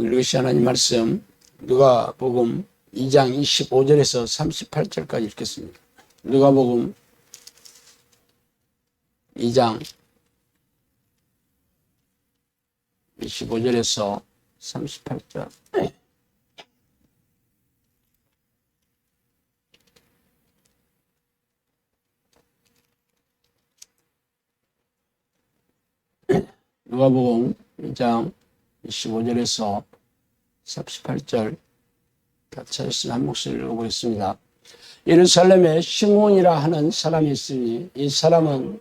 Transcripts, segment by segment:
오늘 이것이 하나님 말씀 누가복음 2장 25절에서 38절까지 읽겠습니다. 누가복음 2장 25절에서 38절. 누가복음 2장 25절에서 38절 같이 하시면 한 목소리 읽어보겠습니다. 예루살렘에 시몬이라 하는 사람이 있으니 이 사람은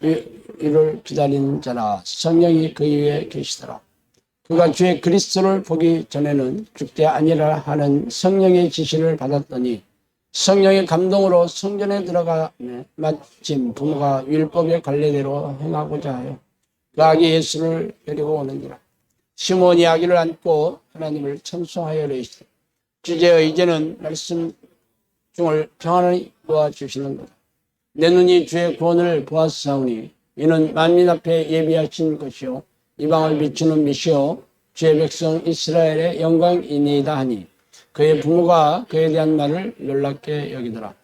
이를 기다리는 자라. 성령이 그 위에 계시더라. 그가 주의 그리스도를 보기 전에는 죽지 아니라 하는 성령의 지시를 받았더니 성령의 감동으로 성전에 들어가매 마침 부모가 율법의 관례대로 행하고자 하여 그 아기 예수를 데리고 오느니라. 시몬이 아기를 안고 하나님을 찬송하여 이르시되 주제여 이제는 말씀 중을 평안히 도와주시는 거다. 내 눈이 주의 구원을 보았사오니 이는 만민 앞에 예비하신 것이요 이방을 비추는 빛이요 주의 백성 이스라엘의 영광이니이다 하니 그의 부모가 그에 대한 말을 놀랍게 여기더라.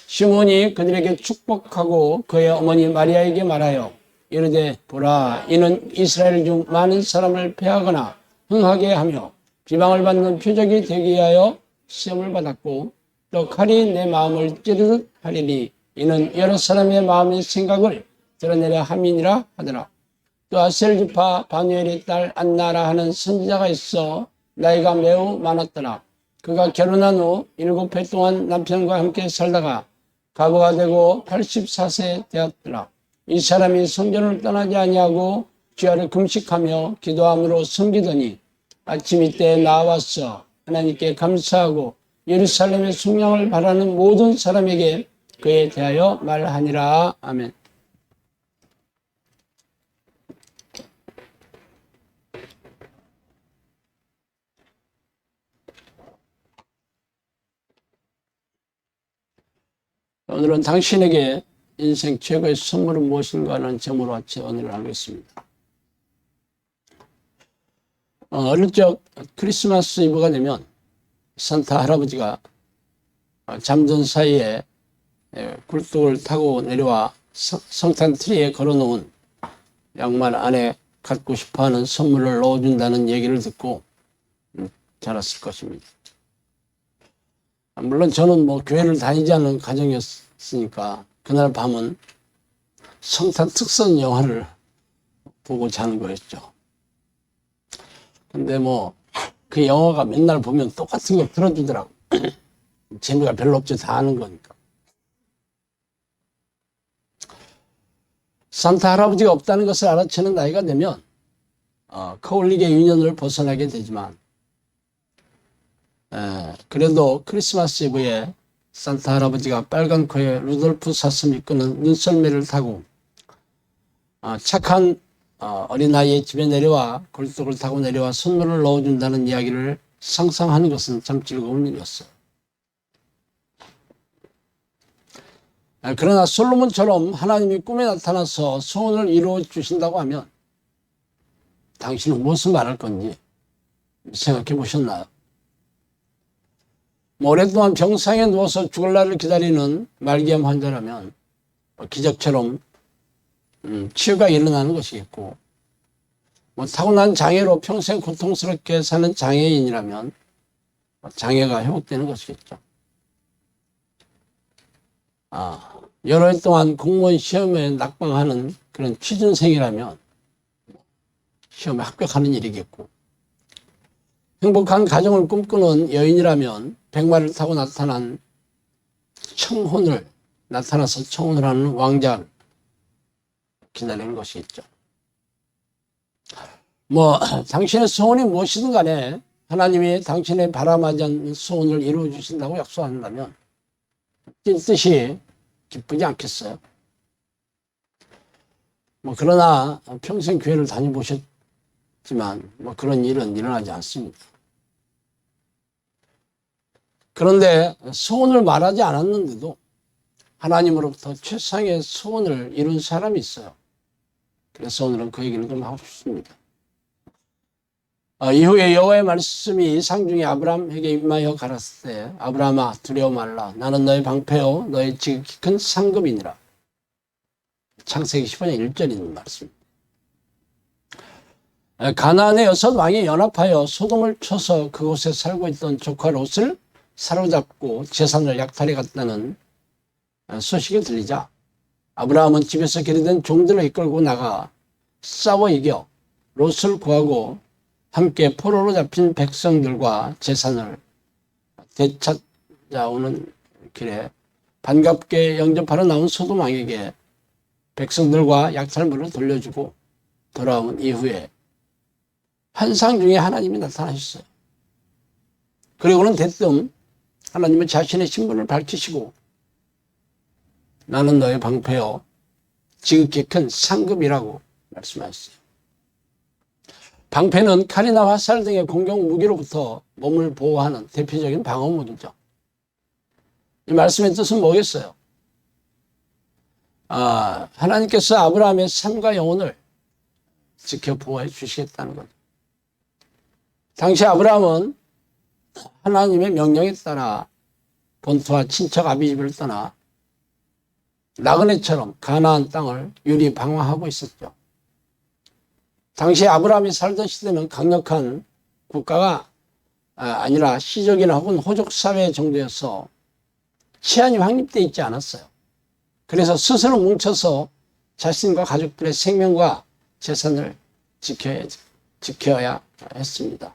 시몬이 그들에게 축복하고 그의 어머니 마리아에게 말하여 이르되 보라 이는 이스라엘 중 많은 사람을 패하거나 흥하게 하며 비방을 받는 표적이 되기 위하여 시험을 받았고 또 칼이 내 마음을 찌르듯 하리니 이는 여러 사람의 마음의 생각을 드러내려 함이니라 하더라. 또 아셀 지파 바누엘의 딸 안나라 하는 선지자가 있어 나이가 매우 많았더라. 그가 결혼한 후 7해 동안 남편과 함께 살다가 과부가 되고 84세 되었더라. 이 사람이 성전을 떠나지 아니하고 주야를 금식하며 기도함으로 섬기더니 아침 이때 나와서 하나님께 감사하고 예루살렘의 속량을 바라는 모든 사람에게 그에 대하여 말하니라. 아멘. 오늘은 당신에게 인생 최고의 선물은 무엇인가 하는 제목으로 같이 오늘을 하겠습니다. 어릴 적 크리스마스 이브가 되면 산타 할아버지가 잠든 사이에 굴뚝을 타고 내려와 성탄 트리에 걸어놓은 양말 안에 갖고 싶어하는 선물을 넣어준다는 얘기를 듣고 자랐을 것입니다. 물론 저는 교회를 다니지 않는 가정이었으니까 그날 밤은 성탄 특선 영화를 보고 자는 거였죠. 근데 그 영화가 맨날 보면 똑같은 거 들어주더라고. 재미가 별로 없죠. 다 아는 거니까. 산타 할아버지가 없다는 것을 알아채는 나이가 되면 커올릭의 유년을 벗어나게 되지만 그래도 크리스마스 이브에 산타 할아버지가 빨간 코에 루돌프 사슴이 끄는 눈썰매를 타고 착한 어린아이의 집에 내려와 굴뚝을 타고 내려와 선물을 넣어준다는 이야기를 상상하는 것은 참 즐거운 일이었어요. 그러나 솔로몬처럼 하나님이 꿈에 나타나서 소원을 이루어 주신다고 하면 당신은 무엇을 말할 건지 생각해 보셨나요? 오랫동안 병상에 누워서 죽을 날을 기다리는 말기암 환자라면 기적처럼 치유가 일어나는 것이겠고 타고난 장애로 평생 고통스럽게 사는 장애인이라면 장애가 회복되는 것이겠죠. 여러 해 동안 공무원 시험에 낙방하는 그런 취준생이라면 시험에 합격하는 일이겠고 행복한 가정을 꿈꾸는 여인이라면 백마를 타고 나타나서 청혼을 하는 왕자를 기다리는 것이겠죠. 당신의 소원이 무엇이든 간에 하나님이 당신의 바람하지 않는 소원을 이루어 주신다고 약속한다면 찐 뜻이 기쁘지 않겠어요? 그러나 평생 교회를 다녀보셨지만 그런 일은 일어나지 않습니다. 그런데 소원을 말하지 않았는데도 하나님으로부터 최상의 소원을 이룬 사람이 있어요. 그래서 오늘은 그 얘기를 좀 하고 싶습니다. 이후에 여호와의 말씀이 이상 중에 아브라함에게 임하여 가라사대 때 아브라함아 두려워 말라 나는 너의 방패요 너의 지극히 큰 상급이니라. 창세기 15장 1절에 있는 말씀입니다. 가나안의 6왕이 연합하여 소돔을 쳐서 그곳에 살고 있던 조카 롯을 사로잡고 재산을 약탈해 갔다는 소식이 들리자 아브라함은 집에서 기르던 종들을 이끌고 나가 싸워 이겨 롯을 구하고 함께 포로로 잡힌 백성들과 재산을 되찾아오는 길에 반갑게 영접하러 나온 소돔 왕에게 백성들과 약탈물을 돌려주고 돌아온 이후에 환상 중에 하나님이 나타나셨어요. 그리고는 대뜸 하나님은 자신의 신분을 밝히시고 나는 너의 방패요 지극히 큰 상급이라고 말씀하셨어요. 방패는 칼이나 화살 등의 공격 무기로부터 몸을 보호하는 대표적인 방어 무기죠. 이 말씀의 뜻은 뭐겠어요? 하나님께서 아브라함의 삶과 영혼을 지켜 보호해 주시겠다는 거죠. 당시 아브라함은 하나님의 명령에 따라 본토와 친척 아비집을 떠나 나그네처럼 가나안 땅을 유리 방황하고 있었죠. 당시 아브라함이 살던 시대는 강력한 국가가 아니라 시족이나 혹은 호족 사회 정도여서 치안이 확립되어 있지 않았어요. 그래서 스스로 뭉쳐서 자신과 가족들의 생명과 재산을 지켜야 했습니다.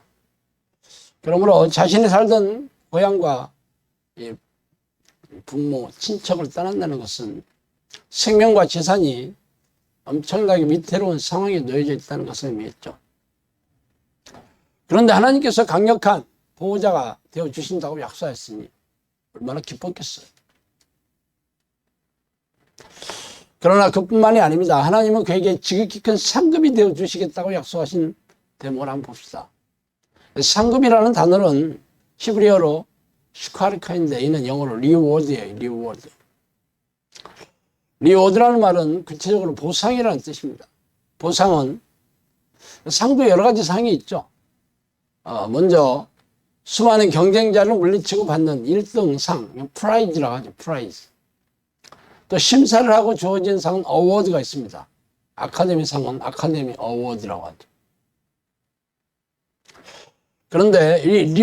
그러므로 자신이 살던 고향과 부모, 친척을 떠난다는 것은 생명과 재산이 엄청나게 위태로운 상황에 놓여져 있다는 것을 의미했죠. 그런데 하나님께서 강력한 보호자가 되어주신다고 약속했으니 얼마나 기뻤겠어요. 그러나 그뿐만이 아닙니다. 하나님은 그에게 지극히 큰 상급이 되어주시겠다고 약속하신 대목을 한번 봅시다. 상급이라는 단어는 히브리어로 슈카르카인데 이는 영어로 리워드예요. 리워드. 리워드라는 말은 구체적으로 보상이라는 뜻입니다. 보상은 상도 여러 가지 상이 있죠. 먼저 수많은 경쟁자를 물리치고 받는 1등 상, 프라이즈라고 하죠. 프라이즈. 또 심사를 하고 주어진 상은 어워드가 있습니다. 아카데미 상은 아카데미 어워드라고 하죠. 그런데 이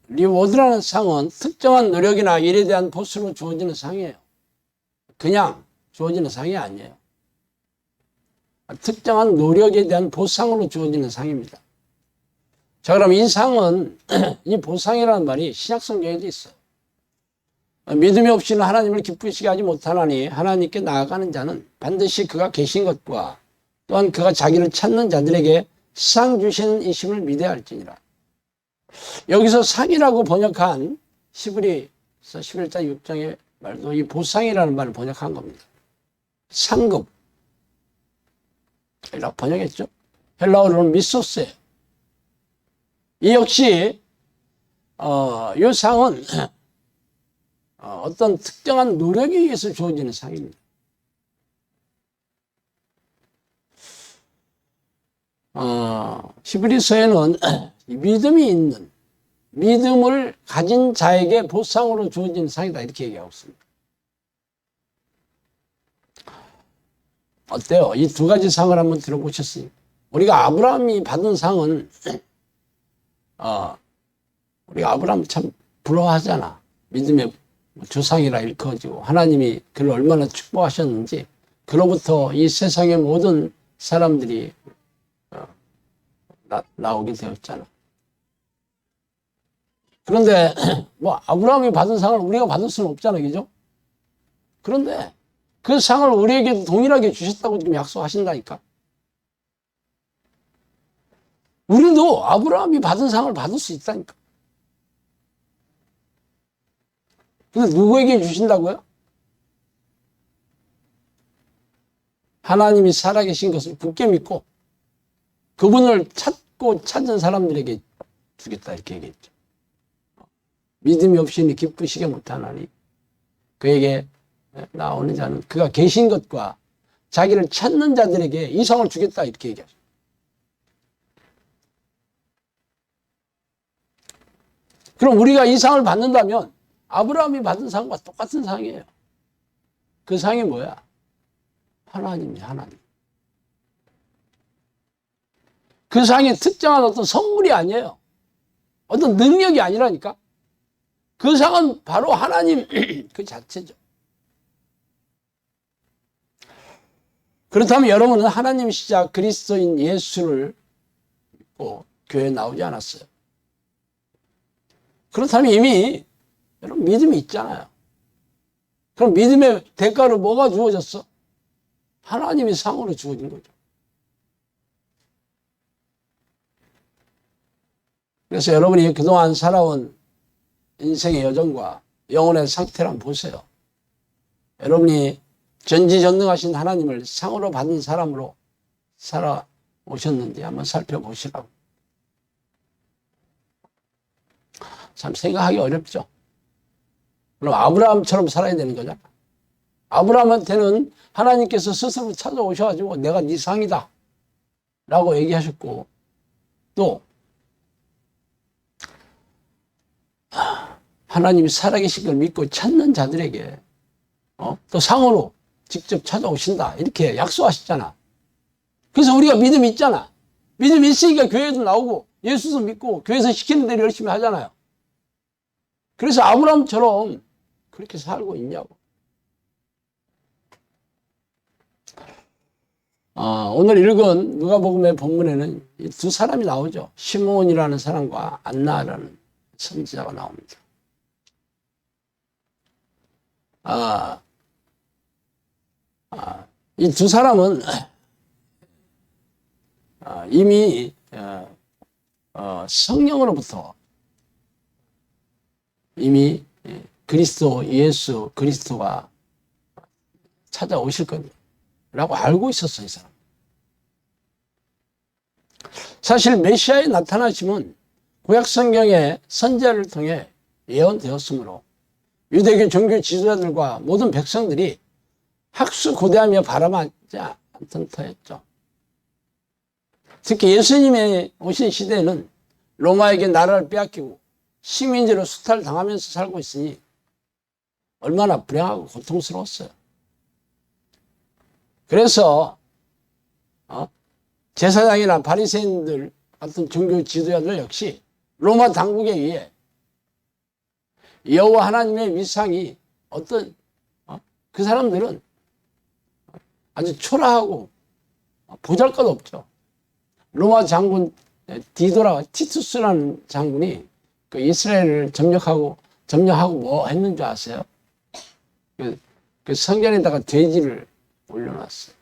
리워드라는 상은 특정한 노력이나 일에 대한 보수로 주어지는 상이에요. 그냥 주어지는 상이 아니에요. 특정한 노력에 대한 보상으로 주어지는 상입니다. 자, 그럼 이 상은, 이 보상이라는 말이 신약성경에도 있어요. 믿음이 없이는 하나님을 기쁘시게 하지 못하나니 하나님께 나아가는 자는 반드시 그가 계신 것과 또한 그가 자기를 찾는 자들에게 상 주시는 이심을 믿어야 할지니라. 여기서 상이라고 번역한 히브리서 11장 6장의 말도 이 보상이라는 말을 번역한 겁니다. 상급. 이라고 번역했죠. 헬라어로는 미소스예요. 이 역시 이 상은 어떤 특정한 노력에 의해서 주어지는 상입니다. 히브리서에는 믿음이 있는, 믿음을 가진 자에게 보상으로 주어지는 상이다 이렇게 얘기하고 있습니다. 어때요? 이 두 가지 상을 한번 들어보셨습니까? 우리가 아브라함이 받은 상은 우리가 아브라함 참 부러워하잖아. 믿음의 조상이라 일컬어지고 하나님이 그를 얼마나 축복하셨는지 그로부터 이 세상의 모든 사람들이 나오게 되었잖아. 그런데 뭐 아브라함이 받은 상을 우리가 받을 수는 없잖아, 그죠? 그런데 그 상을 우리에게도 동일하게 주셨다고 지금 약속하신다니까. 우리도 아브라함이 받은 상을 받을 수 있다니까. 근데 누구에게 주신다고요? 하나님이 살아계신 것을 굳게 믿고 그분을 찾고 찾은 사람들에게 주겠다 이렇게 얘기했죠. 믿음이 없이는 기쁘시게 못하나니 그에게 나오는 자는 그가 계신 것과 자기를 찾는 자들에게 이 상을 주겠다 이렇게 얘기하죠. 그럼 우리가 이 상을 받는다면 아브라함이 받은 상과 똑같은 상이에요. 그 상이 뭐야? 하나님이야, 하나님. 그 상이 특정한 어떤 선물이 아니에요. 어떤 능력이 아니라니까. 그 상은 바로 하나님 그 자체죠. 그렇다면 여러분은 하나님이시자 그리스도인 예수를 믿고 교회에 나오지 않았어요. 그렇다면 이미 여러분 믿음이 있잖아요. 그럼 믿음의 대가로 뭐가 주어졌어? 하나님의 상으로 주어진 거죠. 그래서 여러분이 그동안 살아온 인생의 여정과 영혼의 상태를 한번 보세요. 여러분이 전지전능하신 하나님을 상으로 받은 사람으로 살아오셨는지 한번 살펴보시라고. 참 생각하기 어렵죠. 그럼 아브라함처럼 살아야 되는 거잖아. 아브라함한테는 하나님께서 스스로 찾아오셔가지고 내가 네 상이다 라고 얘기하셨고, 또 하나님이 살아계신 걸 믿고 찾는 자들에게 또 상으로 직접 찾아오신다 이렇게 약속하셨잖아. 그래서 우리가 믿음이 있잖아. 믿음이 있으니까 교회에도 나오고 예수도 믿고 교회에서 시키는 대로 열심히 하잖아요. 그래서 아브라함처럼 그렇게 살고 있냐고. 오늘 읽은 누가복음의 본문에는 두 사람이 나오죠. 시몬이라는 사람과 안나라는 선지자가 나옵니다. 이 두 사람은 이미 성령으로부터 이미 그리스도 예수 그리스도가 찾아오실 거라고 알고 있었어요. 이 사람. 사실 메시아의 나타나심은 구약 성경의 선지자를 통해 예언되었으므로 유대교 종교 지도자들과 모든 백성들이 학수고대하며 바라보지 않던 터였죠. 특히 예수님의 오신 시대에는 로마에게 나라를 빼앗기고 식민지로 수탈당하면서 살고 있으니 얼마나 불행하고 고통스러웠어요. 그래서 제사장이나 바리새인들 같은 종교 지도자들 역시 로마 당국에 의해 여호와 하나님의 위상이 어떤 그 사람들은 아주 초라하고 보잘것없죠. 로마 장군 티투스라는 장군이 그 이스라엘을 점령하고 뭐 했는 줄 아세요? 그 성전에다가 돼지를 올려놨어요.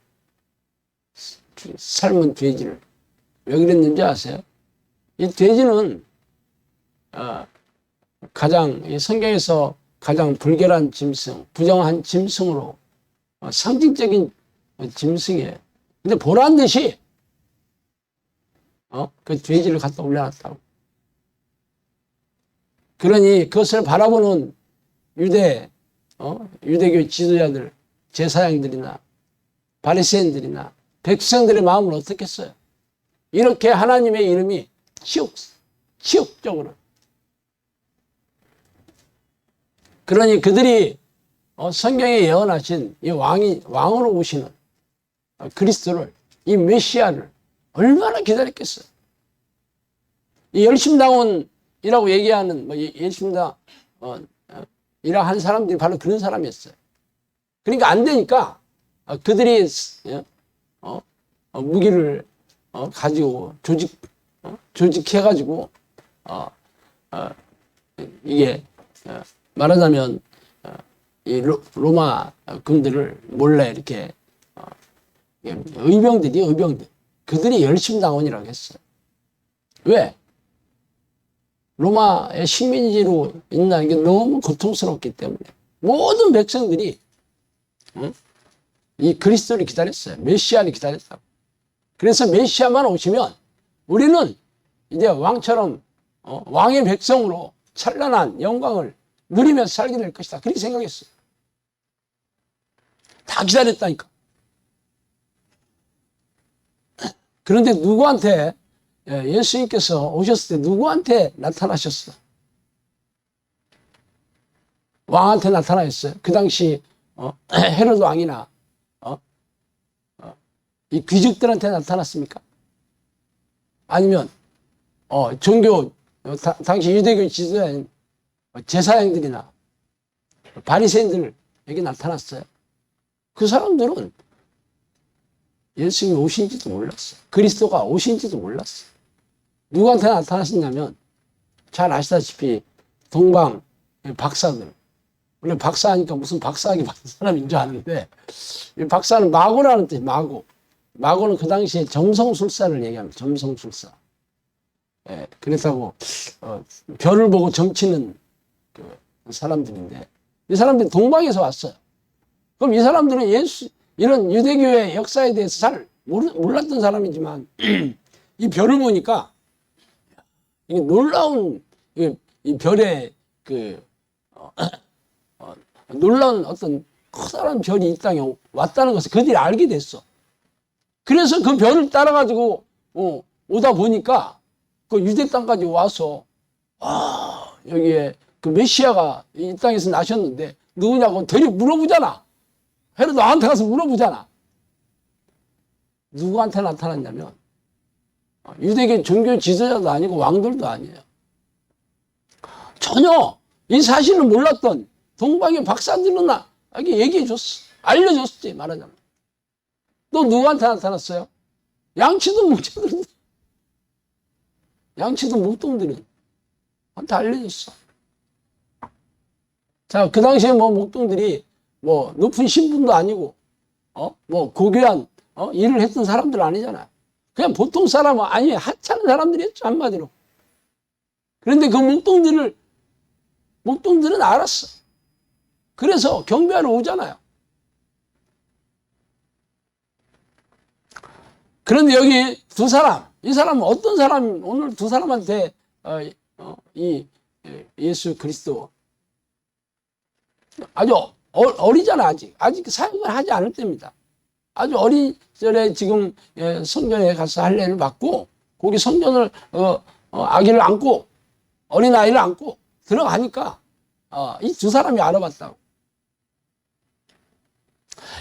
삶은 돼지를. 왜 그랬는지 아세요? 이 돼지는 가장 성경에서 가장 불결한 짐승, 부정한 짐승으로 상징적인 짐승이에요. 근데 보란 듯이 그 돼지를 갖다 올려놨다고. 그러니 그것을 바라보는 유대교 지도자들, 제사장들이나 바리새인들이나 백성들의 마음을 어떻게 했어요? 이렇게 하나님의 이름이 치욕적으로. 그러니 그들이 성경에 예언하신 이 왕으로 오시는 그리스도를, 이 메시아를 얼마나 기다렸겠어요? 이 열심당원이라고 얘기하는 열심당 이라 한 사람들이 바로 그런 사람이었어요. 그러니까 안 되니까 그들이 무기를 가지고 조직해가지고 이게 말하자면 이 로마 군들을 몰래 이렇게 의병들 그들이 열심당원이라고 했어요. 왜? 로마의 식민지로 있는 게 너무 고통스럽기 때문에 모든 백성들이 이 그리스도를 기다렸어요. 메시아를 기다렸다고. 그래서 메시아만 오시면 우리는 이제 왕처럼 왕의 백성으로 찬란한 영광을 누리면서 살게 될 것이다. 그렇게 생각했어요. 다 기다렸다니까. 그런데 누구한테 예수님께서 오셨을 때 누구한테 나타나셨어? 왕한테 나타나였어요. 그 당시 헤로드 왕이나 이 귀족들한테 나타났습니까? 아니면 종교 당시 유대교 지도자인 제사장들이나 바리새인들에게 나타났어요. 그 사람들은 예수님이 오신지도 몰랐어요. 그리스도가 오신지도 몰랐어요. 누구한테 나타나셨냐면 잘 아시다시피 동방 박사들. 원래 박사하니까 무슨 박사하기 받은 사람인 줄 아는데 이 박사는 마고라는 뜻이에요. 마고. 마고는 그 당시에 점성술사를 얘기합니다. 점성술사. 예, 그렇다고 별을 보고 점치는 그 사람들인데 이 사람들이 동방에서 왔어요. 그럼 이 사람들은 이런 유대교의 역사에 대해서 잘 몰랐던 사람이지만 이 별을 보니까 이게 놀라운 이 별의 놀라운 어떤 커다란 별이 이 땅에 왔다는 것을 그들이 알게 됐어. 그래서 그 별을 따라가지고 오다 보니까 그 유대 땅까지 와서 여기에 그 메시아가 이 땅에서 나셨는데 누구냐고 되려 물어보잖아. 헤로드 나한테 가서 물어보잖아. 누구한테 나타났냐면 유대교 종교 지도자도 아니고 왕들도 아니에요. 전혀 이 사실을 몰랐던 동방의 박사들은 나에게 얘기해줬어. 알려줬지 말하자면. 또 누구한테 나타났어요? 양치던 목자들은 양치던 목동들은 한테 알려줬어. 자, 그 당시에 뭐 목동들이 뭐 높은 신분도 아니고 뭐 고귀한 일을 했던 사람들 아니잖아요. 그냥 보통 사람은 아니 하찮은 사람들이었죠, 한마디로. 그런데 그 목동들은 알았어. 그래서 경배하러 오잖아요. 그런데 여기 두 사람, 이 사람은 어떤 사람, 오늘 두 사람한테 이 예수 그리스도 아주 어리잖아. 아직 사역을 하지 않을 때입니다. 아주 어린 시절에 지금 성전에 가서 할례를 받고 거기 성전을 아기를 안고 어린아이를 안고 들어가니까 이 두 사람이 알아봤다고.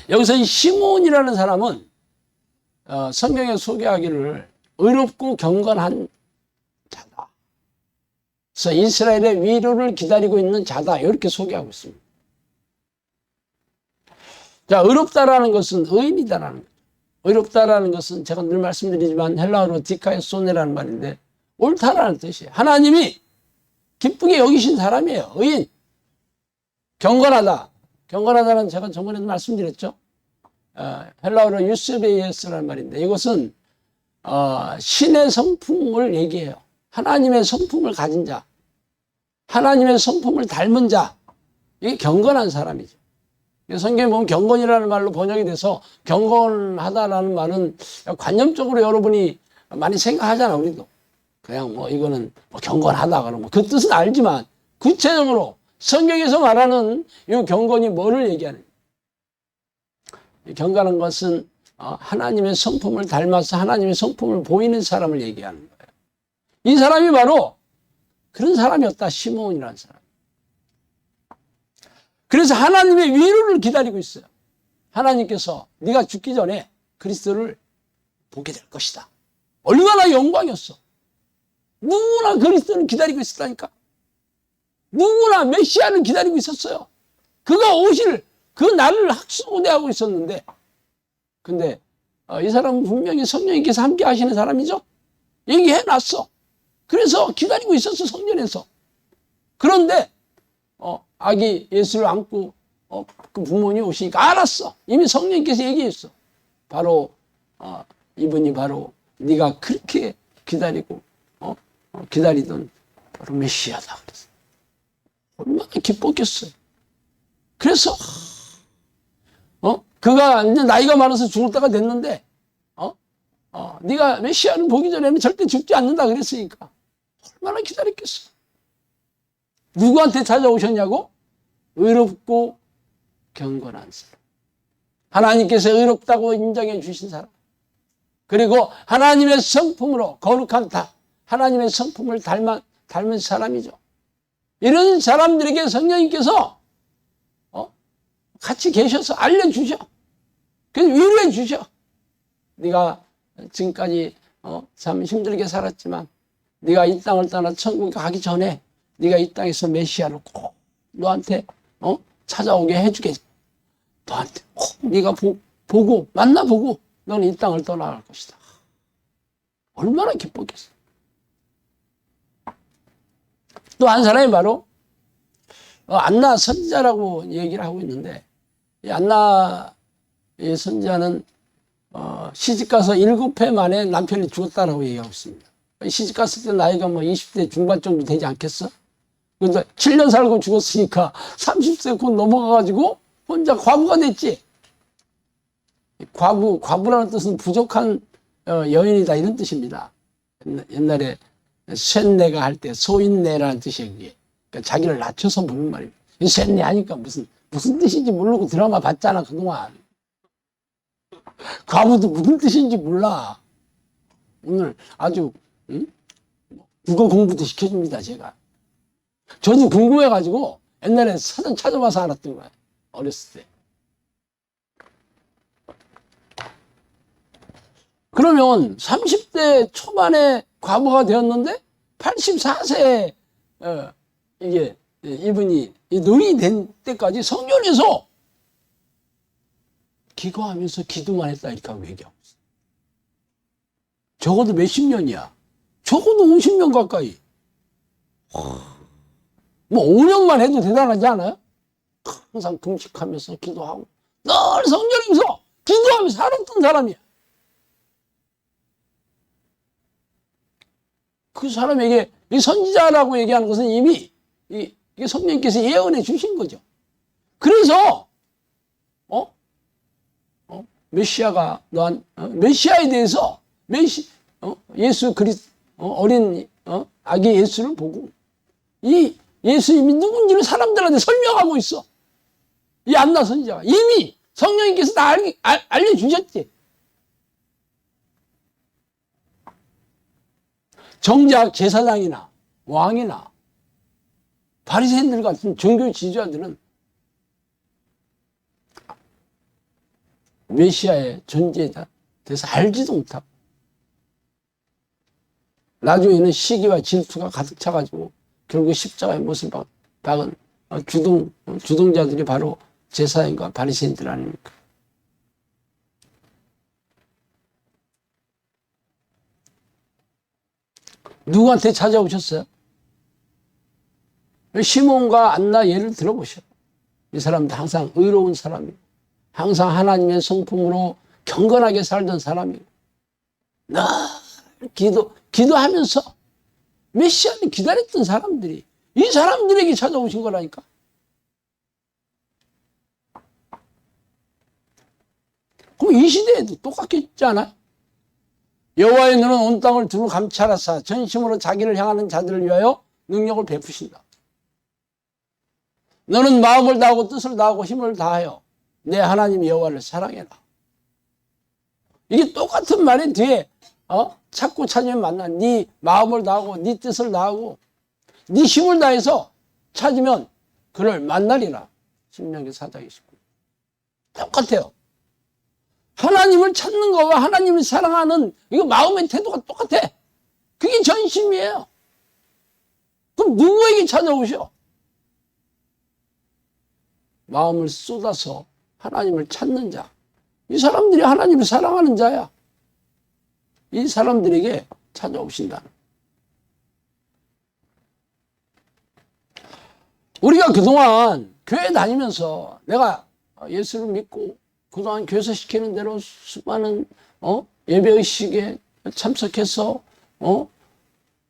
여기서 이 시몬이라는 사람은 성경에 소개하기를 의롭고 경건한 자다. 그래서 이스라엘의 위로를 기다리고 있는 자다. 이렇게 소개하고 있습니다. 자, 의롭다라는 것은 의인이다라는 거죠. 의롭다라는 것은 제가 늘 말씀드리지만 헬라어로 디카에소네라는 말인데 옳다라는 뜻이에요. 하나님이 기쁘게 여기신 사람이에요. 의인. 경건하다. 경건하다는 제가 저번에도 말씀드렸죠. 헬라어로 유스베이에스라는 말인데 이것은 신의 성품을 얘기해요. 하나님의 성품을 가진 자. 하나님의 성품을 닮은 자. 이게 경건한 사람이죠. 성경에 보면 경건이라는 말로 번역이 돼서 경건하다라는 말은 관념적으로 여러분이 많이 생각하잖아, 우리도. 그냥 뭐 이거는 뭐 경건하다 그러면 그 뜻은 알지만 구체적으로 성경에서 말하는 이 경건이 뭐를 얘기하는 거예요? 경건한 것은 하나님의 성품을 닮아서 하나님의 성품을 보이는 사람을 얘기하는 거예요. 이 사람이 바로 그런 사람이었다, 시몬이라는 사람. 그래서 하나님의 위로를 기다리고 있어요. 하나님께서 네가 죽기 전에 그리스도를 보게 될 것이다. 얼마나 영광이었어. 누구나 그리스도를 기다리고 있었다니까. 누구나 메시아를 기다리고 있었어요. 그가 오실 그 날을 학수고대하고 있었는데 근데 이 사람은 분명히 성령님께서 함께 하시는 사람이죠. 얘기해놨어. 그래서 기다리고 있었어, 성전에서. 그런데 아기 예수를 안고 그 부모님이 오시니까 알았어. 이미 성령님께서 얘기했어. 바로 이분이 바로 네가 그렇게 기다리고 기다리던 바로 메시아다. 그랬어. 얼마나 기뻤겠어요. 그래서 그가 이제 나이가 많아서 죽을 때가 됐는데 네가 메시아를 보기 전에는 절대 죽지 않는다 그랬으니까 얼마나 기다렸겠어. 누구한테 찾아오셨냐고? 의롭고 경건한 사람. 하나님께서 의롭다고 인정해 주신 사람. 그리고 하나님의 성품으로 거룩한 다. 하나님의 성품을 닮은 사람이죠. 이런 사람들에게 성령님께서 같이 계셔서 알려주셔. 그래서 위로해 주셔. 네가 지금까지 참 힘들게 살았지만 네가 이 땅을 떠나 천국에 가기 전에 네가 이 땅에서 메시아를 꼭 너한테 찾아오게 해주겠어. 너한테 꼭 네가 보고 만나보고 너는 이 땅을 떠나갈 것이다. 얼마나 기뻤겠어. 또 한 사람이 바로 안나 선지자라고 얘기를 하고 있는데, 이 안나 선지자는 시집가서 7해 만에 남편이 죽었다라고 얘기하고 있습니다. 시집갔을 때 나이가 뭐 20대 중반 정도 되지 않겠어? 근데 7년 살고 죽었으니까 30세 곧 넘어가가지고 혼자 과부가 됐지. 과부라는 뜻은 부족한 여인이다, 이런 뜻입니다. 옛날에 쇳내가 할 때 소인내라는 뜻이에요, 그게. 그러니까 자기를 낮춰서 부르는 말이에요. 쇳내 하니까 무슨 뜻인지 모르고 드라마 봤잖아, 그동안. 과부도 무슨 뜻인지 몰라. 오늘 아주 국어 공부도 시켜줍니다, 제가. 저도 궁금해가지고 옛날에 사전 찾아봐서 알았던 거야, 어렸을 때. 그러면 30대 초반에 과부가 되었는데 84세에 이게 이분이 노인이 된 때까지 성전에서 기거하면서 기도만 했다, 이렇게 하고 얘기하고 있어. 적어도 몇십 년이야. 적어도 50년 가까이. 뭐 5년만 해도 대단하지 않아요? 항상 금식하면서 기도하고 늘 성전에서 기도하면서 살았던 사람이야. 그 사람에게 이 선지자라고 얘기하는 것은 이미 이게 성령께서 예언해 주신 거죠. 그래서 메시아가 메시아에 대해서 예수 그리스도 어린 아기 예수를 보고 이 예수님이 누군지를 사람들한테 설명하고 있어. 이 안나 선지자가 이미 성령님께서 다 알려주셨지. 정작 제사장이나 왕이나 바리새인들 같은 종교 지도자들은 메시아의 존재에 대해서 알지도 못하고 나중에는 시기와 질투가 가득 차가지고 결국 십자가의 못을 박은 주동자들이 바로 제사장과 바리새인들 아닙니까? 누구한테 찾아오셨어요? 시몬과 안나 예를 들어보셔. 이 사람도 항상 의로운 사람이고 항상 하나님의 성품으로 경건하게 살던 사람이고 늘 기도하면서 메시아를 기다렸던 사람들이 이 사람들에게 찾아오신 거라니까. 그럼 이 시대에도 똑같겠지 않아요? 여호와의 눈은 온 땅을 두루 감찰하사 전심으로 자기를 향하는 자들을 위하여 능력을 베푸신다. 너는 마음을 다하고 뜻을 다하고 힘을 다하여 내 하나님 여호와를 사랑해라. 이게 똑같은 말이 뒤에 찾고 찾으면 만나. 네 마음을 다하고 네 뜻을 다하고 네 힘을 다해서 찾으면 그를 만나리라. 신명기 4장 29. 똑같아요. 하나님을 찾는 거와 하나님을 사랑하는 이거 마음의 태도가 똑같아. 그게 전심이에요. 그럼 누구에게 찾아오셔? 마음을 쏟아서 하나님을 찾는 자. 이 사람들이 하나님을 사랑하는 자야. 이 사람들에게 찾아오신다. 우리가 그동안 교회 다니면서 내가 예수를 믿고 그동안 교회에서 시키는 대로 수많은 예배의식에 참석해서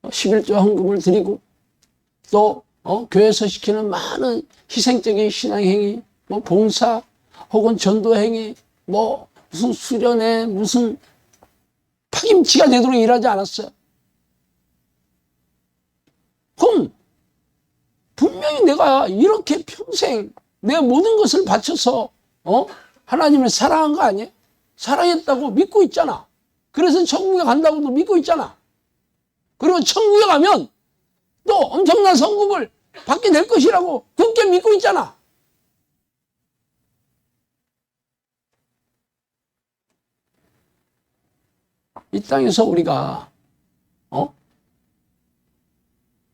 11조 헌금을 드리고 또 교회에서 시키는 많은 희생적인 신앙행위, 뭐 봉사 혹은 전도행위, 뭐 무슨 수련회, 무슨 파김치가 되도록 일하지 않았어요. 그럼 분명히 내가 이렇게 평생 내 모든 것을 바쳐서 하나님을 사랑한 거 아니에요? 사랑했다고 믿고 있잖아. 그래서 천국에 간다고도 믿고 있잖아. 그리고 천국에 가면 또 엄청난 성급을 받게 될 것이라고 굳게 믿고 있잖아. 이 땅에서 우리가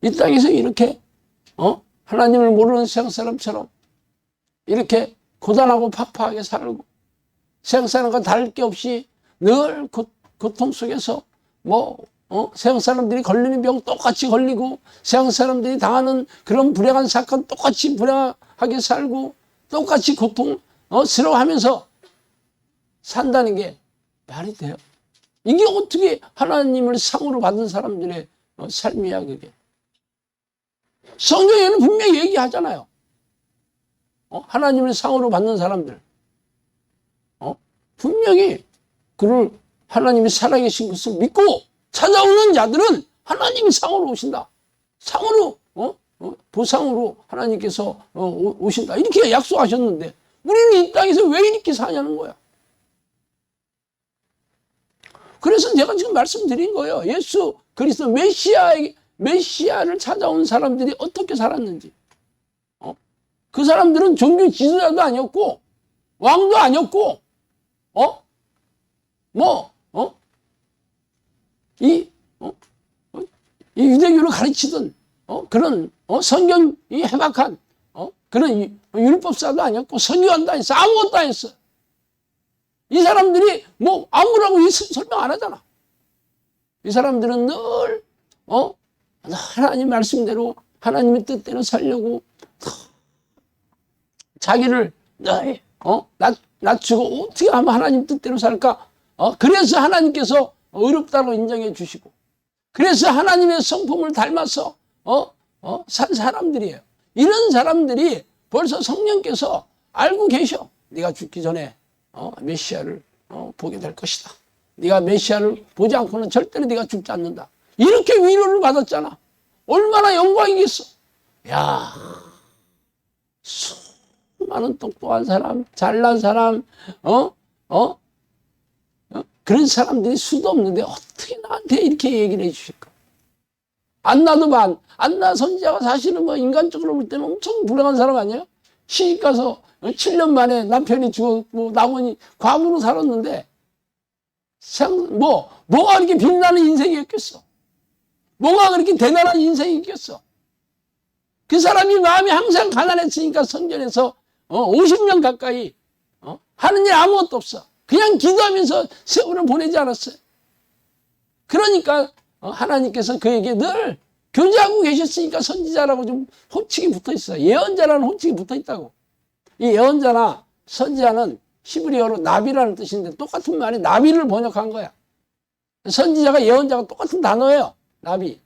이 땅에서 이렇게 하나님을 모르는 세상 사람처럼 이렇게 고단하고 팍팍하게 살고 세상 사람과 다를 게 없이 늘 고통 속에서 세상 사람들이 걸리는 병 똑같이 걸리고 세상 사람들이 당하는 그런 불행한 사건 똑같이 불행하게 살고 똑같이 고통스러워하면서 산다는 게 말이 돼요? 이게 어떻게 하나님을 상으로 받은 사람들의 삶이야 그게. 성경에는 분명히 얘기하잖아요. 하나님을 상으로 받는 사람들 분명히 그를 하나님이 살아계신 것을 믿고 찾아오는 자들은 하나님이 상으로 오신다. 상으로 보상으로 하나님께서 오신다. 이렇게 약속하셨는데 우리는 이 땅에서 왜 이렇게 사냐는 거야. 그래서 제가 지금 말씀드린 거예요. 예수 그리스도 메시아를 찾아온 사람들이 어떻게 살았는지. 그 사람들은 종교 지도자도 아니었고 왕도 아니었고 이 유대교를 가르치던 그런 성경이 해박한 그런 율법사도 아니었고 선교한도 아니었어. 아무것도 아니었어. 이 사람들이 아무라고 설명 안 하잖아. 이 사람들은 늘 하나님 말씀대로 하나님의 뜻대로 살려고 자기를 낮추고 어떻게 하면 하나님 뜻대로 살까? 그래서 하나님께서 의롭다고 인정해 주시고 그래서 하나님의 성품을 닮아서 산 사람들이에요. 이런 사람들이 벌써 성령께서 알고 계셔. 네가 죽기 전에 메시아를 보게 될 것이다. 네가 메시아를 보지 않고는 절대로 네가 죽지 않는다. 이렇게 위로를 받았잖아. 얼마나 영광이겠어. 야, 수많은 똑똑한 사람, 잘난 사람, 그런 사람들이 수도 없는데 어떻게 나한테 이렇게 얘기를 해주실까? 안나도 안나 선지자가 사실은 인간적으로 볼 때는 엄청 불행한 사람 아니에요? 시집가서 7년 만에 남편이 죽었고 나머지 과부로 살았는데 뭐가 그렇게 빛나는 인생이었겠어? 뭐가 그렇게 대단한 인생이었겠어? 그 사람이 마음이 항상 가난했으니까 성전에서 50년 가까이 하는 일 아무것도 없어. 그냥 기도하면서 세월을 보내지 않았어요. 그러니까 하나님께서 그에게 늘 교제하고 계셨으니까 선지자라고 좀 호칭이 붙어있어요. 예언자라는 호칭이 붙어있다고. 이 예언자나 선지자는 히브리어로 나비라는 뜻인데 똑같은 말이 나비를 번역한 거야. 선지자가 예언자가 똑같은 단어예요. 나비.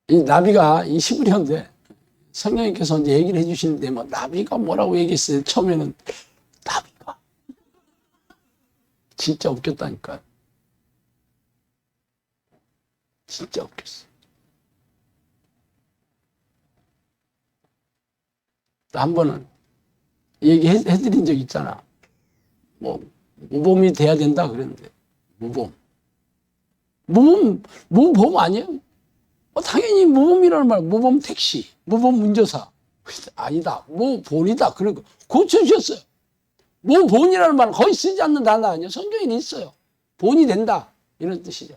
이 나비가 이 히브리어인데 성령님께서 이제 얘기를 해주시는데 나비가 뭐라고 얘기했어요. 처음에는 나비가 진짜 웃겼다니까요. 진짜 웃겼어. 또 한 번은 얘기해드린 적 있잖아. 모범이 돼야 된다 그랬는데 모범 아니에요? 당연히 모범이라는 말, 모범 택시, 모범 운전사. 아니다. 모본이다. 그러고 고쳐주셨어요. 모본이라는 말은 거의 쓰지 않는 단어 아니에요. 성경에는 있어요. 본이 된다. 이런 뜻이죠.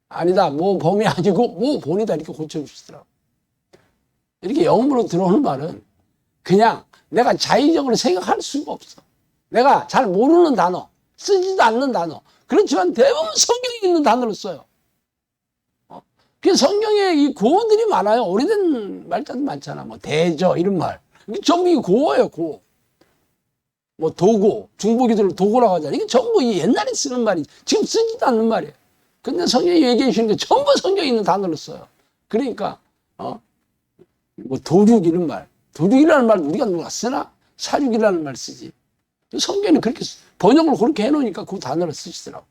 아니다. 모범이 아니고 모본이다. 이렇게 고쳐주시더라고요. 이렇게 영어로 들어오는 말은 그냥 내가 자의적으로 생각할 수가 없어. 내가 잘 모르는 단어, 쓰지도 않는 단어. 그렇지만 대부분 성경에 있는 단어를 써요. 그래서 성경에 이 구어들이 많아요. 오래된 말자도 많잖아. 대저 이런 말. 전부 이 구어예요. 구어. 도고, 중보기도를 도고라고 하잖아요. 이게 전부 이 옛날에 쓰는 말이 지금 쓰지도 않는 말이에요. 근데 성경이 얘기해 주시는 게 전부 성경에 있는 단어를 써요. 그러니까 도륙 이런 말. 도륙이라는 말 우리가 누가 쓰나? 사륙이라는 말 쓰지. 성경에는 그렇게 번역을 그렇게 해놓으니까 그 단어를 쓰시더라고.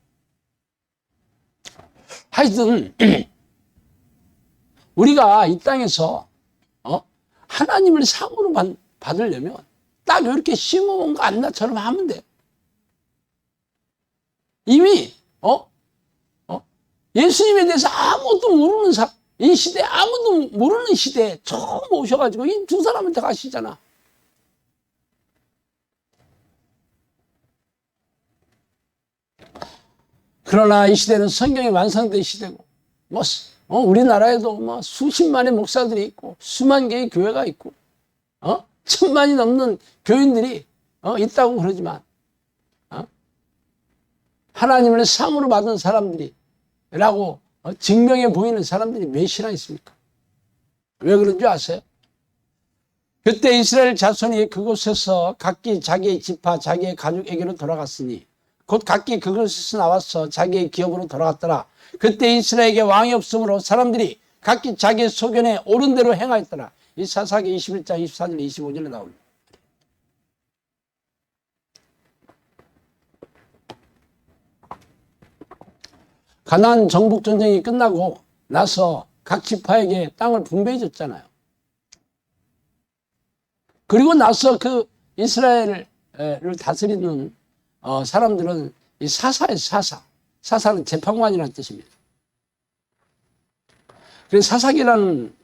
하여튼 우리가 이 땅에서 하나님을 상으로 받으려면 딱 이렇게 시므온과 안나처럼 하면 돼. 이미 예수님에 대해서 아무것도 모르는 사람, 이 시대에 아무도 모르는 시대에 처음 오셔가지고 이 두 사람한테 가시잖아. 그러나 이 시대는 성경이 완성된 시대고, 우리나라에도 수십만의 목사들이 있고, 수만 개의 교회가 있고, 천만이 넘는 교인들이 있다고 그러지만, 하나님을 상으로 받은 사람들이라고 증명해 보이는 사람들이 몇이나 있습니까? 왜 그런 줄 아세요? 그때 이스라엘 자손이 그곳에서 각기 자기의 지파, 자기의 가족에게로 돌아갔으니 곧 각기 그곳에서 나와서 자기의 기업으로 돌아갔더라. 그때 이스라엘에게 왕이 없으므로 사람들이 각기 자기의 소견에 옳은 대로 행하였더라. 이 사사기 21장 24절 25절에 나옵니다. 가나안 정복 전쟁이 끝나고 나서 각 지파에게 땅을 분배해 줬잖아요. 그리고 나서 그 이스라엘을 다스리는 사람들은 이 사사예요, 사사. 사사는 재판관이라는 뜻입니다. 그래서 사사기라는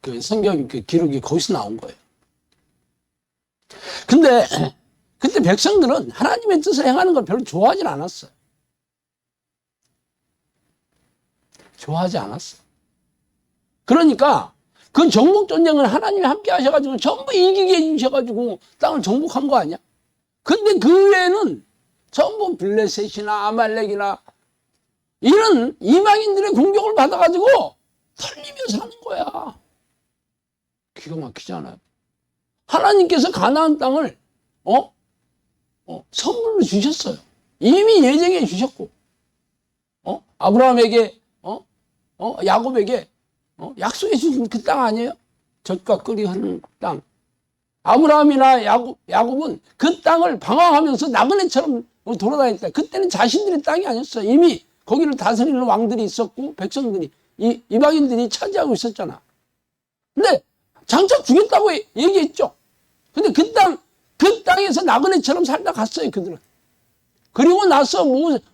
그 성경 그 기록이 거기서 나온 거예요. 근데 그때 백성들은 하나님의 뜻을 행하는 걸 별로 좋아하진 않았어요. 좋아하지 않았어. 그러니까 그 정복 전쟁을 하나님이 함께 하셔가지고 전부 이기게 해주셔가지고 땅을 정복한 거 아니야? 근데 그 외에는 전부 블레셋이나 아말렉이나 이런 이방인들의 공격을 받아가지고 털리며 사는 거야. 기가 막히지 않아요? 하나님께서 가나안 땅을 선물로 주셨어요. 이미 예정해 주셨고, 아브라함에게 야곱에게 약속해 준 그 땅 아니에요? 젖과 꿀이 흐르는 땅. 아브라함이나 야곱은 그 땅을 방황하면서 나그네처럼 돌아다녔다. 그때는 자신들의 땅이 아니었어요. 이미 거기를 다스리는 왕들이 있었고 백성들이 이방인들이 차지하고 있었잖아. 근데 장차 주겠다고 얘기했죠. 근데 그 땅에서 나그네처럼 살다 갔어요, 그들은. 그리고 나서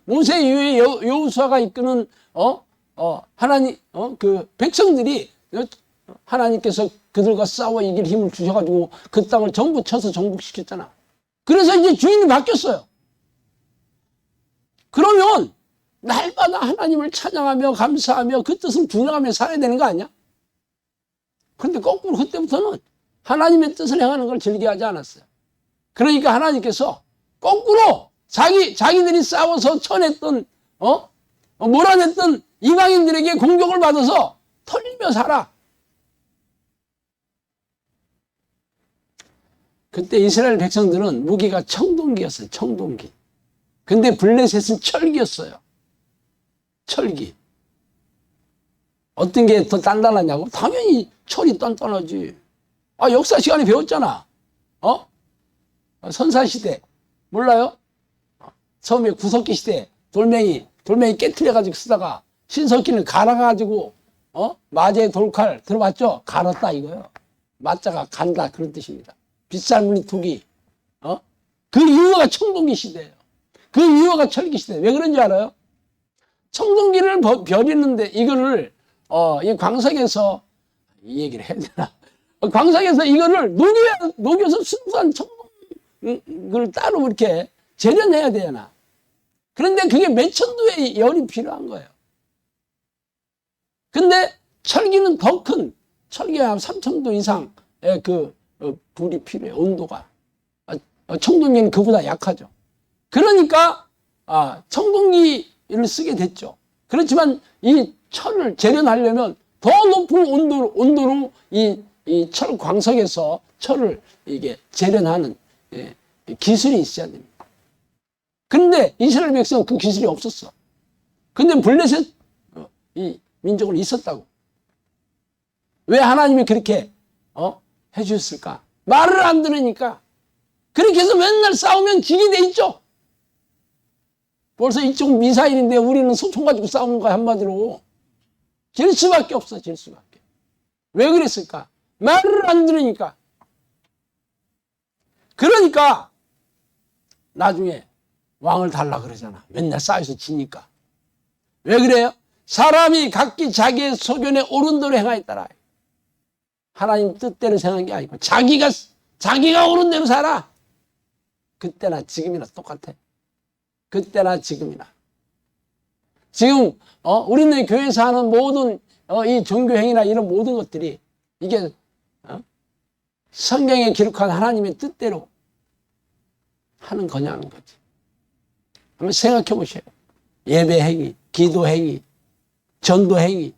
모세 이후에 여호수아가 이끄는 하나님 그 백성들이 하나님께서 그들과 싸워 이길 힘을 주셔가지고 그 땅을 전부 쳐서 정복시켰잖아. 그래서 이제 주인이 바뀌었어요. 그러면 날마다 하나님을 찬양하며 감사하며 그 뜻을 준행하며 살아야 되는 거 아니야? 그런데 거꾸로 그때부터는 하나님의 뜻을 행하는 걸 즐겨하지 않았어요. 그러니까 하나님께서 거꾸로 자기들이 싸워서 쳐냈던 몰아냈던 이방인들에게 공격을 받아서 털리며 살아. 그때 이스라엘 백성들은 무기가 청동기였어요. 청동기. 근데 블레셋은 철기였어요. 철기. 어떤 게 더 단단하냐고? 당연히 철이 단단하지. 역사 시간에 배웠잖아. 선사시대. 몰라요? 처음에 구석기 시대 돌멩이 깨트려가지고 쓰다가 신석기는 갈아가지고 마제 돌칼 들어봤죠? 갈았다 이거요. 마자가 간다 그런 뜻입니다. 빗살무늬 투기. 그 이후가 청동기 시대예요. 그 이후가 철기 시대. 왜 그런지 알아요? 청동기를 벼리는데 이거를 이 광석에서 이 얘기를 해야 되나? 광석에서 이거를 녹여서 순수한 청동을 따로 이렇게 재련해야 되나? 그런데 그게 몇천 도의 열이 필요한 거예요. 근데 철기는 더 큰, 철기가 3,000도 이상의 불이 필요해요. 온도가. 청동기는 그보다 약하죠. 그러니까 청동기를 쓰게 됐죠. 그렇지만 이 철을 재련하려면 더 높은 온도로 이 철 광석에서 철을 이게 재련하는 기술이 있어야 됩니다. 그런데 이스라엘 백성은 그 기술이 없었어. 근데 블레셋 이 민족은 있었다고. 왜 하나님이 그렇게 해주셨을까? 말을 안 들으니까. 그렇게 해서 맨날 싸우면 지게 돼 있죠. 벌써 이쪽 미사일인데 우리는 소총 가지고 싸우는 거야, 한마디로. 질 수밖에 없어, 질 수밖에. 왜 그랬을까? 말을 안 들으니까. 그러니까 나중에 왕을 달라 그러잖아. 맨날 싸워서 지니까. 왜 그래요? 사람이 각기 자기의 소견에 옳은 대로 행하였더라. 하나님 뜻대로 생각한 게 아니고 자기가 옳은 대로 살아. 그때나 지금이나 똑같아. 그때나 지금이나. 지금 우리네 교회에서 하는 모든 이 종교행위나 이런 모든 것들이 이게 성경에 기록한 하나님의 뜻대로 하는 거냐는 거지. 한번 생각해 보세요. 예배행위, 기도행위, 전도행위,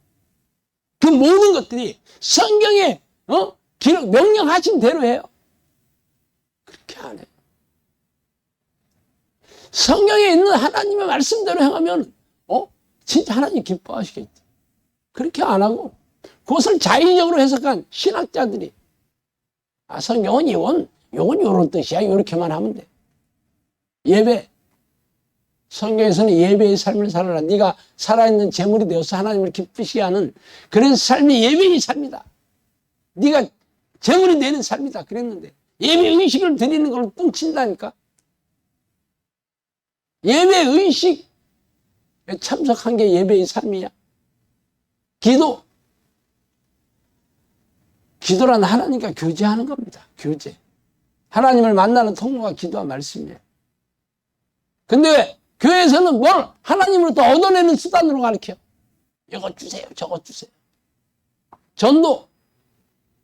그 모든 것들이 성경에 기록 명령하신 대로 해요. 그렇게 안 해요. 성경에 있는 하나님의 말씀대로 행하면 진짜 하나님 기뻐하시겠지. 그렇게 안 하고 그것을 자의적으로 해석한 신학자들이 성경은 요건 요런 뜻이야. 요렇게만 하면 돼. 예배. 성경에서는 예배의 삶을 살아라. 네가 살아있는 제물이 되어서 하나님을 기쁘시게 하는 그런 삶이 예배의 삶이다. 네가 제물이 되는 삶이다. 그랬는데 예배 의식을 드리는 걸 뚱친다니까. 예배 의식에 참석한 게 예배의 삶이야. 기도란 하나님과 교제하는 겁니다. 교제. 하나님을 만나는 통로가 기도와 말씀이에요. 근데 왜 교회에서는 뭘 하나님을 또 얻어내는 수단으로 가르쳐? 이거 주세요, 저거 주세요. 전도.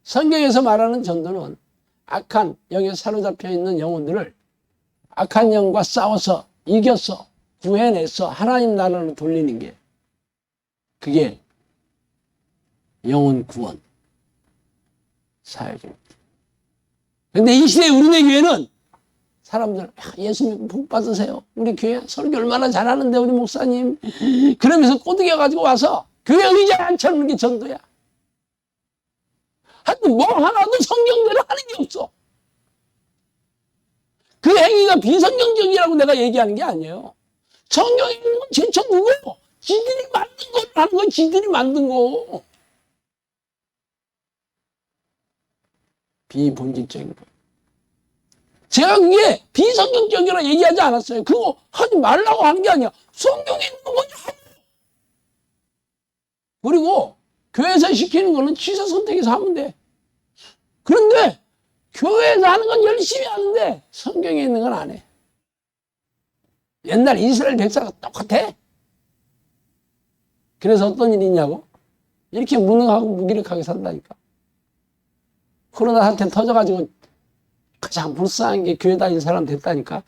성경에서 말하는 전도는 악한 영에 사로잡혀 있는 영혼들을 악한 영과 싸워서 이겨서 구해내서 하나님 나라로 돌리는 게 그게 영혼 구원 사역입니다. 근데 이 시대에 우리네 교회는 사람들 예수 믿고 복 받으세요. 우리 교회 설교 얼마나 잘하는데 우리 목사님 그러면서 꼬드겨 가지고 와서 교회 의자에 앉혀놓는 게 전도야. 하여튼 뭐 하나도 성경대로 하는 게 없어. 그 행위가 비성경적이라고 내가 얘기하는 게 아니에요. 성경에 있는 건 제쳐두고 지들이 만든 걸 하는 건 지들이 만든 거. 비본질적인 거. 제가 그게 비성경적이라 얘기하지 않았어요. 그거 하지 말라고 하는 게 아니야. 성경에 있는 거 먼저 하고. 그리고 교회에서 시키는 거는 취사 선택해서 하면 돼. 그런데 교회에서 하는 건 열심히 하는데 성경에 있는 건 안 해. 옛날 이스라엘 백사가 똑같아. 그래서 어떤 일이 있냐고? 이렇게 무능하고 무기력하게 산다니까. 코로나 사태 터져가지고 가장 불쌍한 게 교회 다니는 사람 됐다니까.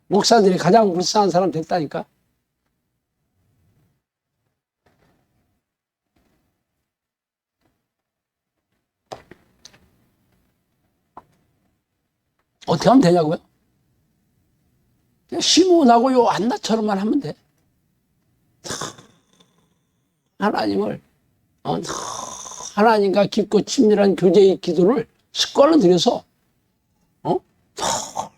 목사들이 가장 불쌍한 사람 됐다니까. 어떻게 하면 되냐고요? 시몬하고 요 안나처럼만 하면 돼. 하나님을 하나님과 깊고 친밀한 교제의 기도를 습관을 들여서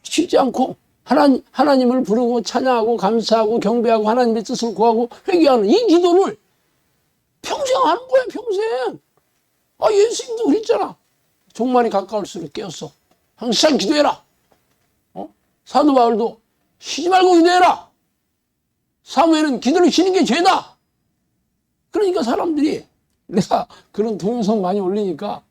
쉬지 않고 하나님을 부르고 찬양하고 감사하고 경배하고 하나님의 뜻을 구하고 회개하는 이 기도를 평생 하는 거야. 평생. 예수님도 그랬잖아. 종말이 가까울수록 깨었어. 항상 기도해라. 사도 바울도 쉬지 말고 기도해라. 사무엘은 기도를 쉬는 게 죄다. 그러니까 사람들이 내가 그런 동영상 많이 올리니까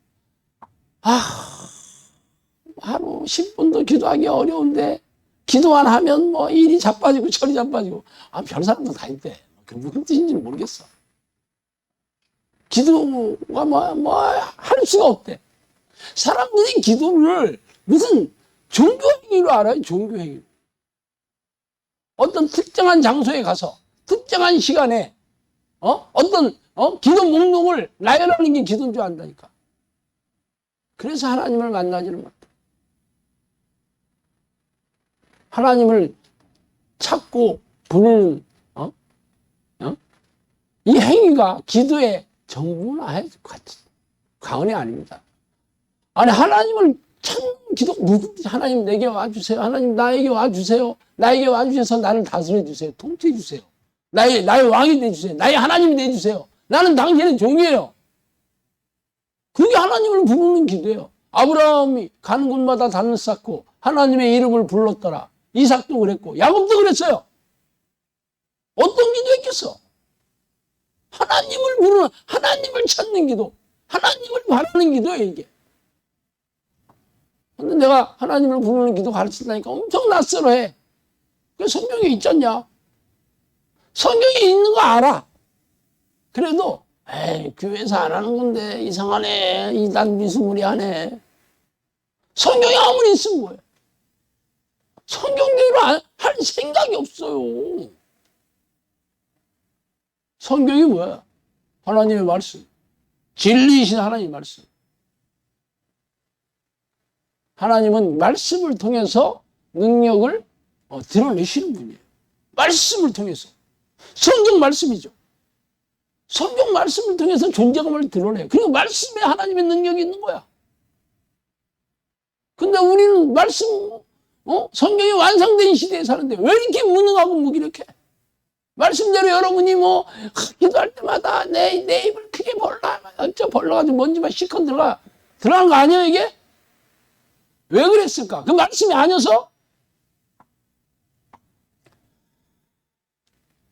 하루 10분도 기도하기 어려운데 기도만 하면 뭐 일이 자빠지고 철이 자빠지고 별 사람도 다 있대. 그게 무슨 뜻인지는 모르겠어. 기도가 할 수가 없대. 사람들이 기도를 무슨 종교행위로 알아요. 종교행위. 어떤 특정한 장소에 가서 특정한 시간에 어떤 기도 목록을 나열하는 게 기도인 줄 안다니까. 그래서 하나님을 만나지를 못해. 하나님을 찾고 부르는 이 행위가 기도의 전부나 같이 과언이 아닙니다. 아니 하나님을 찾는 기도 누구든지 하나님 내게 와주세요. 하나님 나에게 와주세요. 나에게 와주셔서 나를 다스려 주세요. 통치해 주세요. 나의 왕이 되주세요. 나의 하나님이 되주세요. 나는 당신의 종이에요. 그게 하나님을 부르는 기도예요. 아브라함이 가는 곳마다 단을 쌓고 하나님의 이름을 불렀더라. 이삭도 그랬고 야곱도 그랬어요. 어떤 기도했겠어? 하나님을 부르는, 하나님을 찾는 기도, 하나님을 바라는 기도예요 이게. 근데 내가 하나님을 부르는 기도 가르친다니까 엄청 낯설어해. 그게 성경에 있지 않냐? 성경에 있는 거 알아. 그래도 에이, 교회에서 안 하는 건데 이상하네. 이단 미스무리하네. 성경에 아무리 있으면 뭐예요? 성경대로 할 생각이 없어요. 성경이 뭐야? 하나님의 말씀. 진리이신 하나님의 말씀. 하나님은 말씀을 통해서 능력을 드러내시는 분이에요. 말씀을 통해서. 성경 말씀이죠. 성경 말씀을 통해서 존재감을 드러내요. 그리고 말씀에 하나님의 능력이 있는 거야. 근데 우리는 말씀, 성경이 완성된 시대에 사는데 왜 이렇게 무능하고 무기력해? 말씀대로 여러분이 기도할 때마다 내 입을 크게 벌러가지고 먼지만 시컷 들어간 거 아니에요, 이게? 왜 그랬을까? 그 말씀이 아니어서?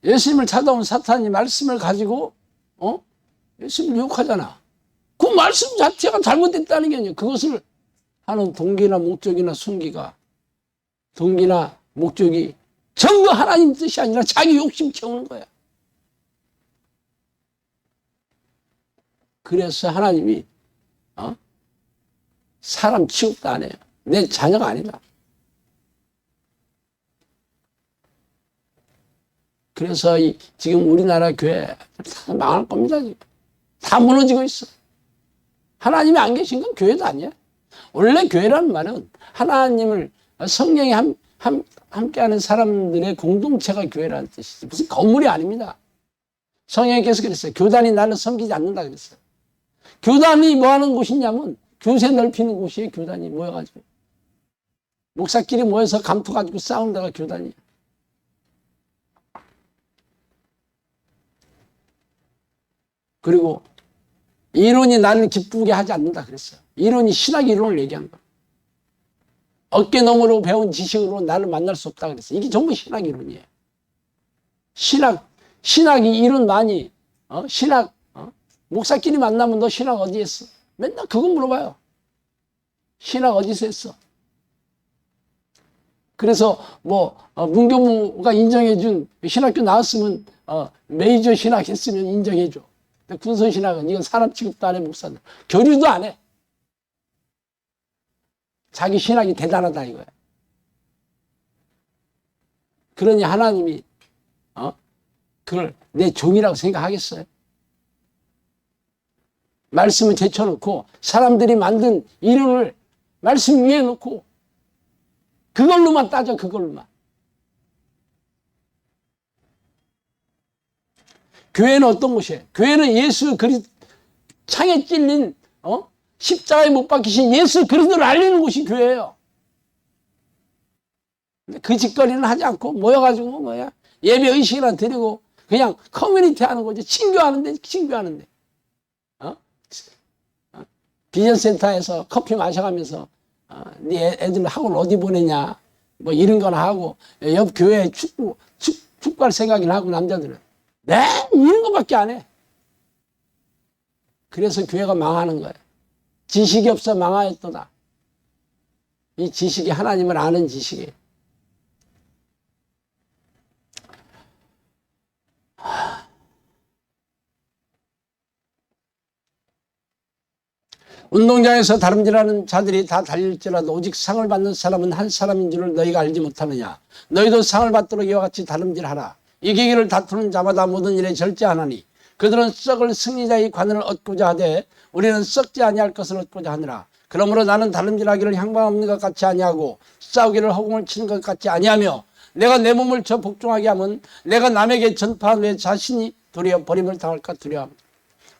예수님을 찾아온 사탄이 말씀을 가지고, 예수님을 유혹하잖아. 그 말씀 자체가 잘못됐다는 게 아니에요. 그것을 하는 동기나 목적이나 순기가, 동기나 목적이 전부 하나님 뜻이 아니라 자기 욕심 채우는 거야. 그래서 하나님이 사람 취급도 안 해요. 내 자녀가 아니다. 그래서 지금 우리나라 교회 다 망할 겁니다. 지금. 다 무너지고 있어. 하나님이 안 계신 건 교회도 아니야. 원래 교회라는 말은 하나님을 성령이 함께하는 사람들의 공동체가 교회라는 뜻이지 무슨 건물이 아닙니다. 성령께서 그랬어요. 교단이 나를 섬기지 않는다 그랬어요. 교단이 뭐 하는 곳이냐면 교세 넓히는 곳이에요. 교단이 모여가지고 목사끼리 모여서 감투 가지고 싸우는 데가 교단이에요. 그리고 이론이 나를 기쁘게 하지 않는다 그랬어요. 이론이 신학 이론을 얘기한 거예요. 어깨너머로 배운 지식으로 나를 만날 수 없다 그랬어요. 이게 전부 신학 이론이에요. 신학이 이론 많이 목사끼리 만나면 너 신학 어디 했어? 맨날 그거 물어봐요. 신학 어디서 했어? 그래서 문교부가 인정해준 신학교 나왔으면 메이저 신학 했으면 인정해줘. 근데 군소신학은 이건 사람 취급도 안 해. 목사들 교류도 안 해. 자기 신학이 대단하다 이거야. 그러니 하나님이 그걸 내 종이라고 생각하겠어요? 말씀을 제쳐놓고 사람들이 만든 이론을 말씀 위에 놓고 그걸로만 따져. 그걸로만. 교회는 어떤 곳이에요? 교회는 예수 그리스도 창에 찔린 십자가에 못 박히신 예수 그리스도를 알리는 곳이 교회예요. 근데 그 짓거리는 하지 않고 모여가지고 예배 의식이나 드리고 그냥 커뮤니티 하는 거지. 친교하는데. 비전센터에서 커피 마셔가면서 네 애들 학원 어디 보내냐 이런 거나 하고 옆 교회에 축구할 생각이나 하고 남자들은 이런 거밖에 안 해. 그래서 교회가 망하는 거예요. 지식이 없어 망하였도다. 이 지식이 하나님을 아는 지식이에요. 운동장에서 다름질하는 자들이 다 달릴지라도 오직 상을 받는 사람은 한 사람인 줄을 너희가 알지 못하느냐. 너희도 상을 받도록 이와 같이 다름질하라. 이기기를 다투는 자마다 모든 일에 절제하나니 그들은 썩을 승리자의 관을 얻고자 하되 우리는 썩지 아니할 것을 얻고자 하느라. 그러므로 나는 다름질하기를 향방 없는 것 같이 아니하고 싸우기를 허공을 치는 것 같이 아니하며 내가 내 몸을 저 복종하게 하면 내가 남에게 전파한 내 자신이 도리어 버림을 당할까 두려워합니다.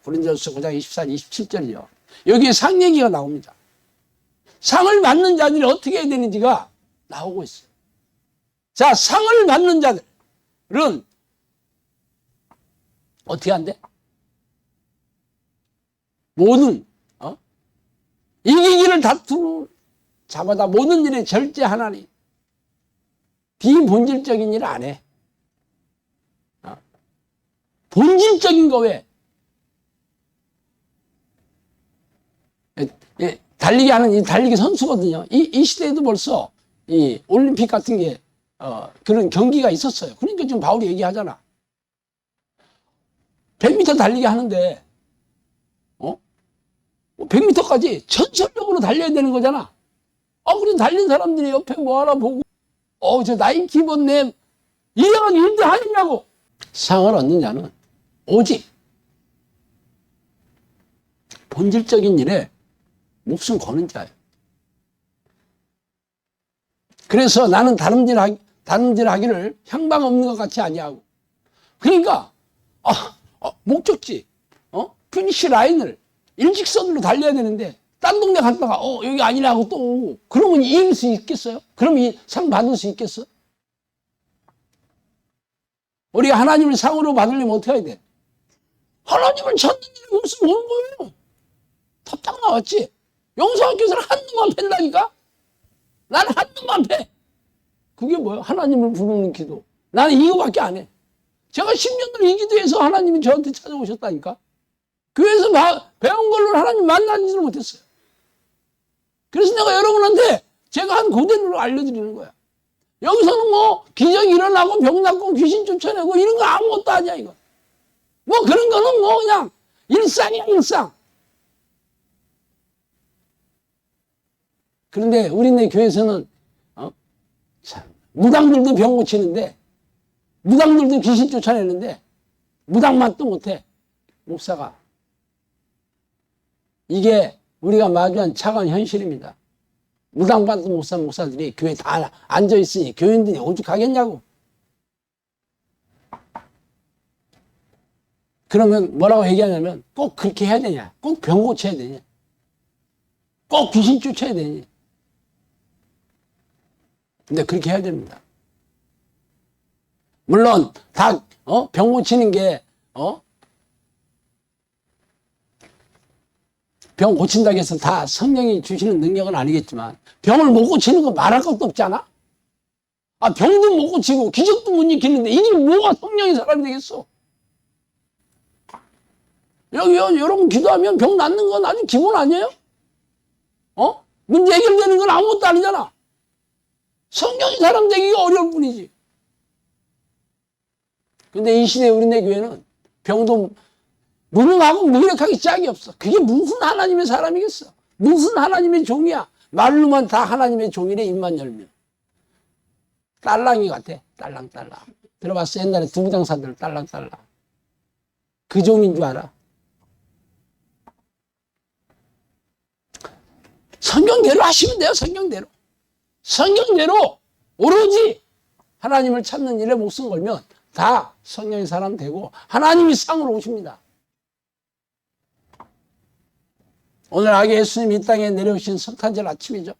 고린도전서 9장 24, 27절이요. 여기에 상 얘기가 나옵니다. 상을 받는 자들이 어떻게 해야 되는지가 나오고 있어요. 자, 상을 받는 자들은 어떻게 한대? 모든 이기기를 다투는 자마다 모든 일에 절제하나니 비본질적인 일을 안 해. 본질적인 거 왜? 달리기 하는 이 달리기 선수거든요. 이 시대에도 벌써 이 올림픽 같은 게 그런 경기가 있었어요. 그러니까 지금 바울이 얘기하잖아. 100m 달리기 하는데 100m까지 전설적으로 달려야 되는 거잖아. 그래서 달린 사람들이 옆에 뭐 하나 보고 저 나이키 입었네 이래가지고 1등 하겠냐고. 상을 얻는 자는 오직 본질적인 일에 목숨 거는 자예요. 그래서 나는 다름질 하기를 향방 없는 것 같이 아니하고. 그러니까 목적지 피니시 라인을 일직선으로 달려야 되는데 딴 동네 갔다가 여기 아니라고 또 오고 그러면 이길 수 있겠어요? 그럼 이 상 받을 수 있겠어? 우리가 하나님을 상으로 받으려면 어떻게 해야 돼? 하나님을 찾는 일에 목숨 거는 거예요. 답장 나왔지? 영성학교에서는 한 놈만 팬다니까? 나는 한 놈만 패. 그게 뭐야? 하나님을 부르는 기도. 나는 이거밖에 안 해. 제가 10년을 이 기도해서 하나님이 저한테 찾아오셨다니까? 교회에서 배운 걸로 하나님 만나지를 못했어요. 그래서 내가 여러분한테 제가 한 고대로 알려드리는 거야. 여기서는 뭐 기적이 일어나고 병 낫고 귀신 쫓아내고 이런 거 아무것도 아니야 이거. 뭐 그런 거는 뭐 그냥 일상이야 일상. 그런데 우리네 교회에서는 무당들도 병 고치는데 무당들도 귀신 쫓아내는데 무당맛도 못해 목사가. 이게 우리가 마주한 차가운 현실입니다. 무당받은 목사들이 교회에 다 앉아있으니 교인들이 오죽하겠냐고. 그러면 뭐라고 얘기하냐면 꼭 그렇게 해야 되냐, 꼭 병 고쳐야 되냐, 꼭 귀신 쫓아야 되냐. 근데 그렇게 해야 됩니다. 물론 다 병 고치는 게 병 고친다고 해서 다 성령이 주시는 능력은 아니겠지만 병을 못 고치는 거 말할 것도 없잖아. 병도 못 고치고 기적도 못 일으키는데 이게 뭐가 성령의 사람이 되겠어. 여러분 기도하면 병 낫는 건 아주 기본 아니에요? 문제 해결되는 건 아무것도 아니잖아. 성령의 사람 되기가 어려울 뿐이지. 근데 이 시대에 우리네 교회는 병도 무능하고 무력하기 짝이 없어. 그게 무슨 하나님의 사람이겠어. 무슨 하나님의 종이야. 말로만 다 하나님의 종이래. 입만 열면. 딸랑이 같아. 딸랑딸랑. 들어봤어? 옛날에 두부장사들 딸랑딸랑. 그 종인 줄 알아. 성경대로 하시면 돼요. 성경대로. 성경대로 오로지 하나님을 찾는 일에 목숨 걸면 다 성령의 사람 되고 하나님이 상으로 오십니다. 오늘 아기 예수님이 이 땅에 내려오신 성탄절 아침이죠.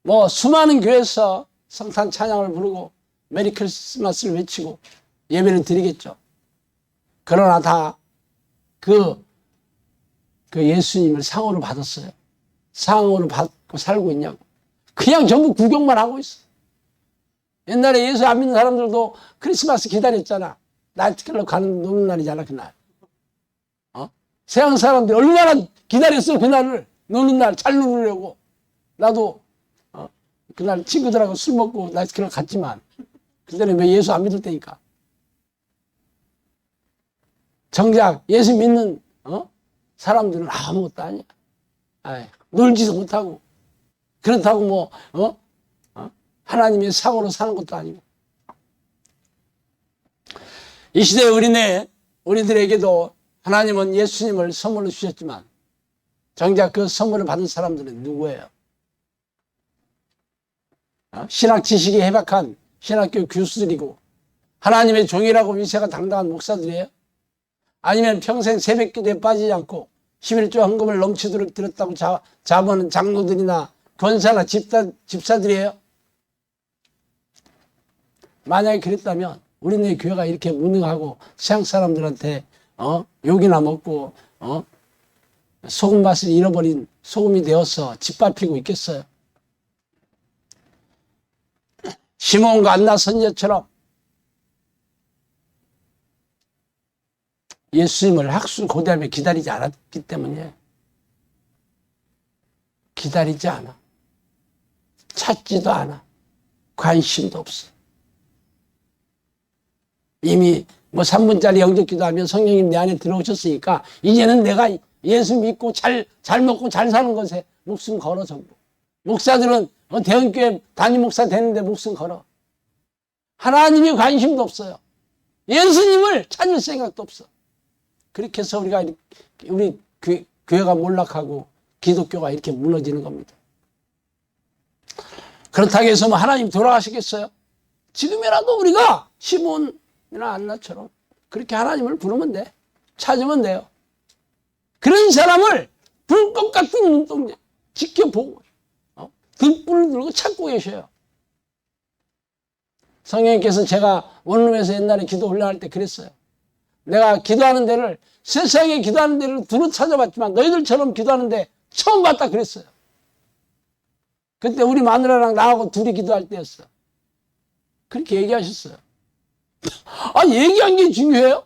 뭐 수많은 교회에서 성탄 찬양을 부르고 메리 크리스마스를 외치고 예배를 드리겠죠. 그러나 다 그 예수님을 상으로 받았어요. 상으로 받고 살고 있냐고. 그냥 전부 구경만 하고 있어. 옛날에 예수 안 믿는 사람들도 크리스마스 기다렸잖아. 나이트클럽 노는 날이잖아, 그날. 세상 사람들이 얼마나 기다렸어, 그날을. 노는 날 잘 노느려고. 나도 그날 친구들하고 술 먹고 나이트클럽 갔지만 그때는 왜 예수 안 믿을 때니까. 정작 예수 믿는 사람들은 아무것도 아니야. 놀지도 못하고 그렇다고 뭐 하나님의 상으로 사는 것도 아니고. 이 시대에 우리들에게도 하나님은 예수님을 선물로 주셨지만 정작 그 선물을 받은 사람들은 누구예요? 신학 지식이 해박한 신학교 교수들이고 하나님의 종이라고 위세가 당당한 목사들이에요? 아니면 평생 새벽기도에 빠지지 않고 11조 헌금을 넘치도록 드렸다고 자부하는 장로들이나 권사나 집사들이에요? 만약에 그랬다면 우리네 교회가 이렇게 무능하고 세상 사람들한테 욕이나 먹고 소금 맛을 잃어버린 소금이 되어서 짓밟히고 있겠어요? 시몬과 안나 선녀처럼 예수님을 학술고대하며 기다리지 않았기 때문에 기다리지 않아. 찾지도 않아. 관심도 없어. 이미 뭐 3분짜리 영접 기도하면 성령님 내 안에 들어오셨으니까 이제는 내가 예수 믿고 잘 먹고 잘 사는 것에 목숨 걸어 전부. 목사들은 대형교회 담임 목사 되는데 목숨 걸어. 하나님이 관심도 없어요. 예수님을 찾을 생각도 없어. 그렇게 해서 우리 교회가 몰락하고 기독교가 이렇게 무너지는 겁니다. 그렇다고 해서 뭐 하나님 돌아가시겠어요? 지금이라도 우리가 시몬이나 안나처럼 그렇게 하나님을 부르면 돼. 찾으면 돼요. 그런 사람을 불꽃 같은 눈동자 지켜보고 등불을 들고 찾고 계셔요. 성령님께서 제가 원룸에서 옛날에 기도 훈련할 때 그랬어요. 내가 기도하는 데를 세상에 기도하는 데를 두루 찾아봤지만 너희들처럼 기도하는 데 처음 봤다 그랬어요. 그때 우리 마누라랑 나하고 둘이 기도할 때였어. 그렇게 얘기하셨어요. 아, 얘기한 게 중요해요?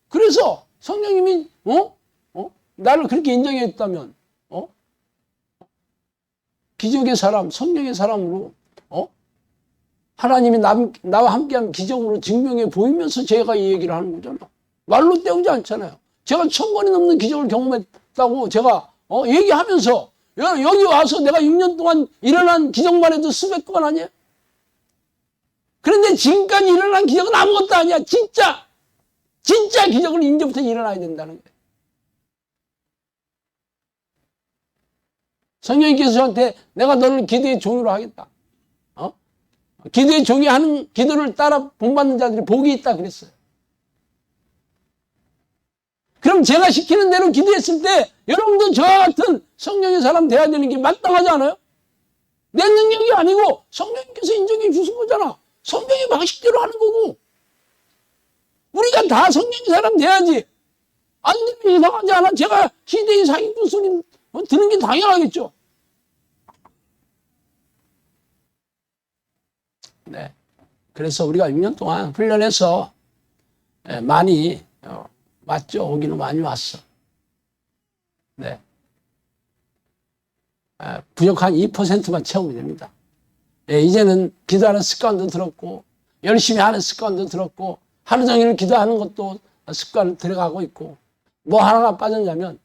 그래서 성령님이 나를 그렇게 인정했다면 기적의 사람, 성령의 사람으로 하나님이 나와 함께하는 기적으로 증명해 보이면서 제가 이 얘기를 하는 거잖아. 말로 때우지 않잖아요. 제가 1000번이 넘는 기적을 경험했다고 제가 얘기하면서 여기 와서 내가 6년 동안 일어난 기적만 해도 수백 건 아니에요? 그런데 지금까지 일어난 기적은 아무것도 아니야. 진짜 기적을 이제부터 일어나야 된다는 거예요. 성령님께서 저한테 내가 너를 기도의 종으로 하겠다. 기도의 종이 하는 기도를 따라 본받는 자들이 복이 있다 그랬어요. 그럼 제가 시키는 대로 기도했을 때 여러분도 저와 같은 성령의 사람 돼야 되는 게 마땅하지 않아요? 내 능력이 아니고 성령님께서 인정해 주신 거잖아. 성령의 방식대로 하는 거고. 우리가 다 성령의 사람 돼야지. 안 되면 이상하지 않아? 제가 시대의 사기꾼 소리 듣는 게 당연하겠죠. 네. 그래서 우리가 6년 동안 훈련해서 많이 왔죠. 오기는 많이 왔어. 네. 부족한 2%만 채우면 됩니다. 이제는 기도하는 습관도 들었고 열심히 하는 습관도 들었고 하루 종일 기도하는 것도 습관 들어가고 있고 뭐 하나가 빠졌냐면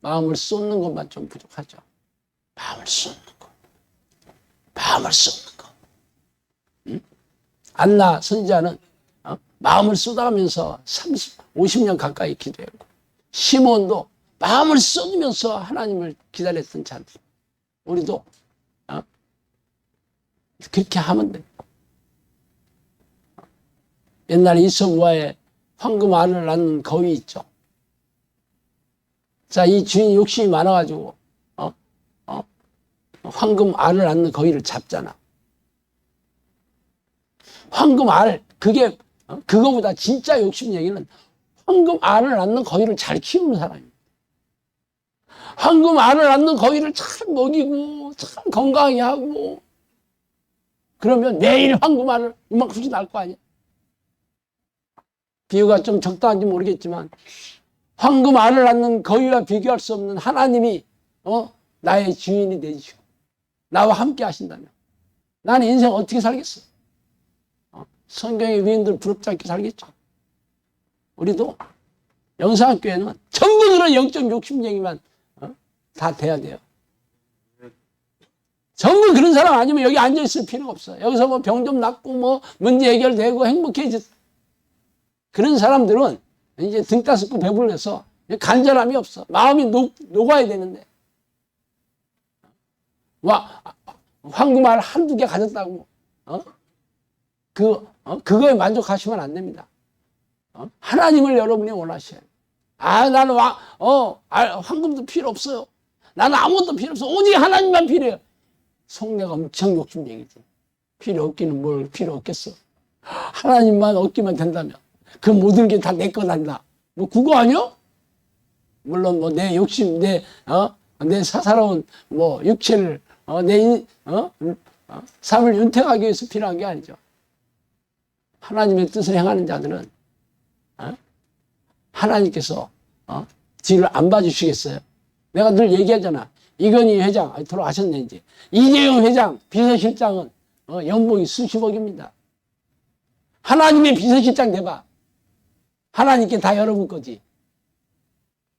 마음을 쏟는 것만 좀 부족하죠. 마음을 쏟는 것. 마음을 쏟는 것. 안나 선지자는 마음을 쏟아가면서 50년 가까이 기도했고 시몬도 마음을 쏟으면서 하나님을 기다렸던 자들. 우리도 그렇게 하면 됩니다. 옛날에 이서우와의 황금 알을 낳는 거위 있죠. 자, 이 주인이 욕심이 많아가지고 황금 알을 낳는 거위를 잡잖아. 황금 알, 그거보다 진짜 욕심 얘기는 황금 알을 낳는 거위를 잘 키우는 사람입니다. 황금 알을 낳는 거위를 잘 먹이고 잘 건강하게 하고 그러면 매일 황금 알을 이만큼씩 낳을 거 아니야. 비유가 좀 적당한지 모르겠지만 황금 알을 낳는 거위와 비교할 수 없는 하나님이 나의 주인이 되시고 나와 함께 하신다면 나는 인생 어떻게 살겠어? 성경의 위인들 부럽지 않게 살겠죠. 우리도 영상학교에는 전부 그런 영적 욕심쟁이만 다 돼야 돼요. 전부 그런 사람 아니면 여기 앉아있을 필요가 없어. 여기서 뭐 병 좀 낫고 뭐 문제 해결되고 행복해지. 그런 사람들은 이제 등 따스고 배불러서 간절함이 없어. 마음이 녹아야 되는데. 황금알 한두 개 가졌다고 그거에 만족하시면 안 됩니다. 하나님을 여러분이 원하셔요. 나는 황금도 필요 없어요. 나는 아무것도 필요 없어. 오직 하나님만 필요해요. 속내가 엄청 욕심쟁이지. 필요 없기는 뭘 필요 없겠어. 하나님만 얻기만 된다면 그 모든 게 다 내 거란다. 뭐 그거 아니야? 물론 뭐 내 욕심, 내 사사로운 뭐 육체를 삶을 윤택하기 위해서 필요한 게 아니죠. 하나님의 뜻을 행하는 자들은 하나님께서 뒤를 안 봐주시겠어요? 내가 늘 얘기하잖아. 이건희 회장 돌아가셨네 이제. 이재용 회장 비서실장은 연봉이 수십억입니다. 하나님의 비서실장 돼봐. 하나님께 다 여러분 거지.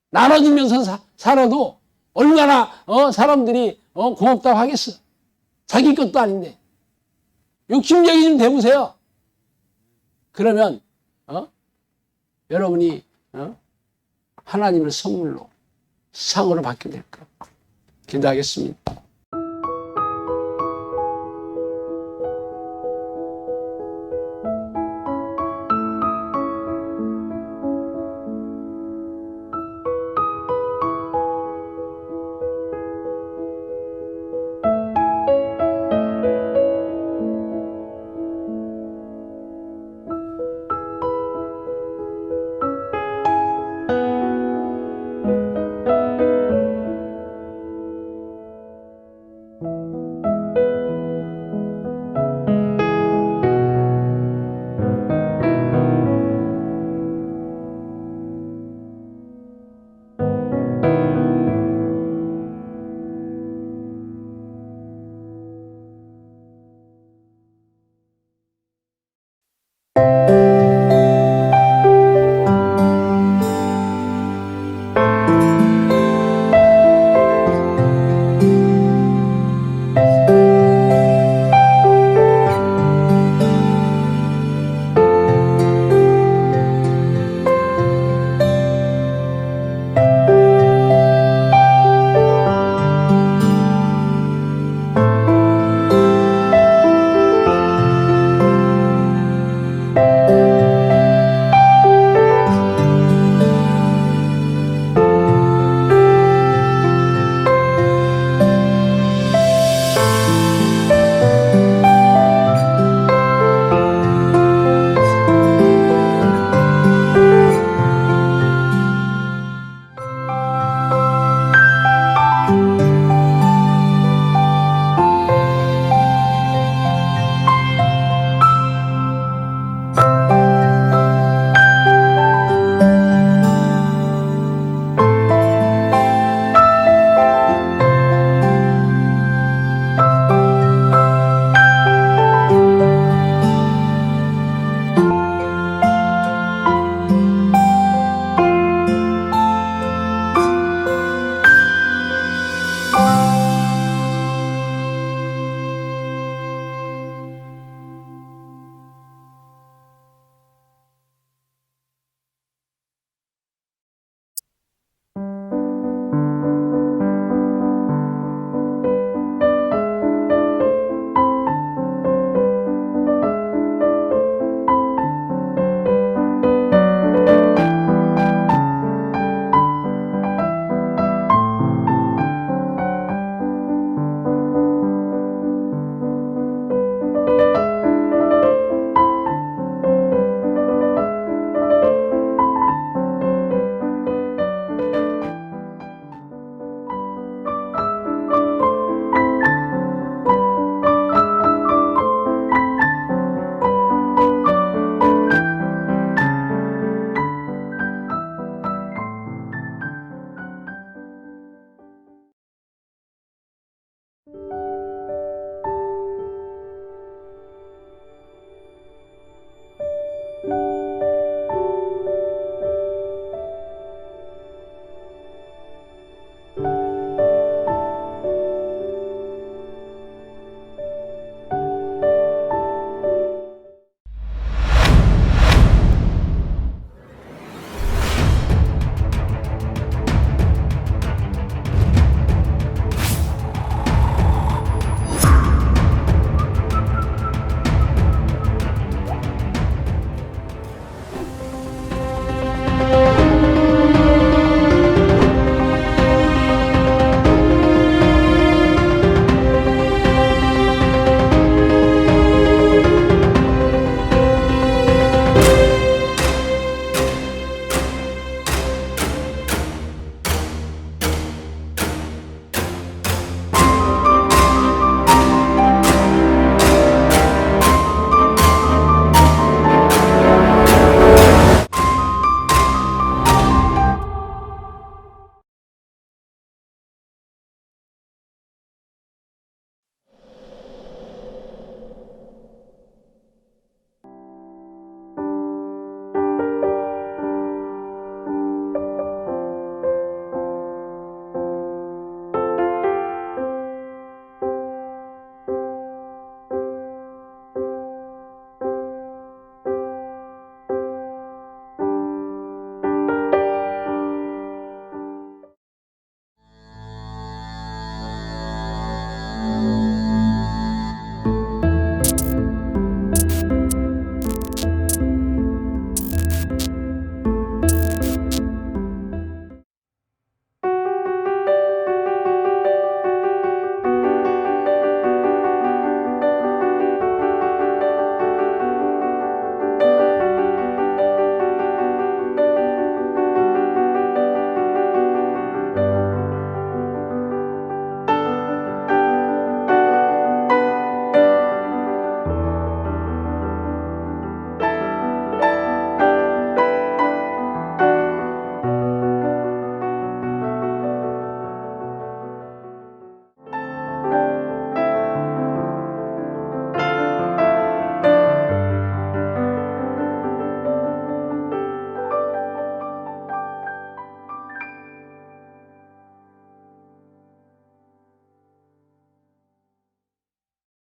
나눠주면서 살아도 얼마나 사람들이 고맙다고 하겠어. 자기 것도 아닌데. 욕심쟁이 좀 돼보세요. 그러면 여러분이 하나님을 선물로 상으로 받게 될 거예요. 기도하겠습니다.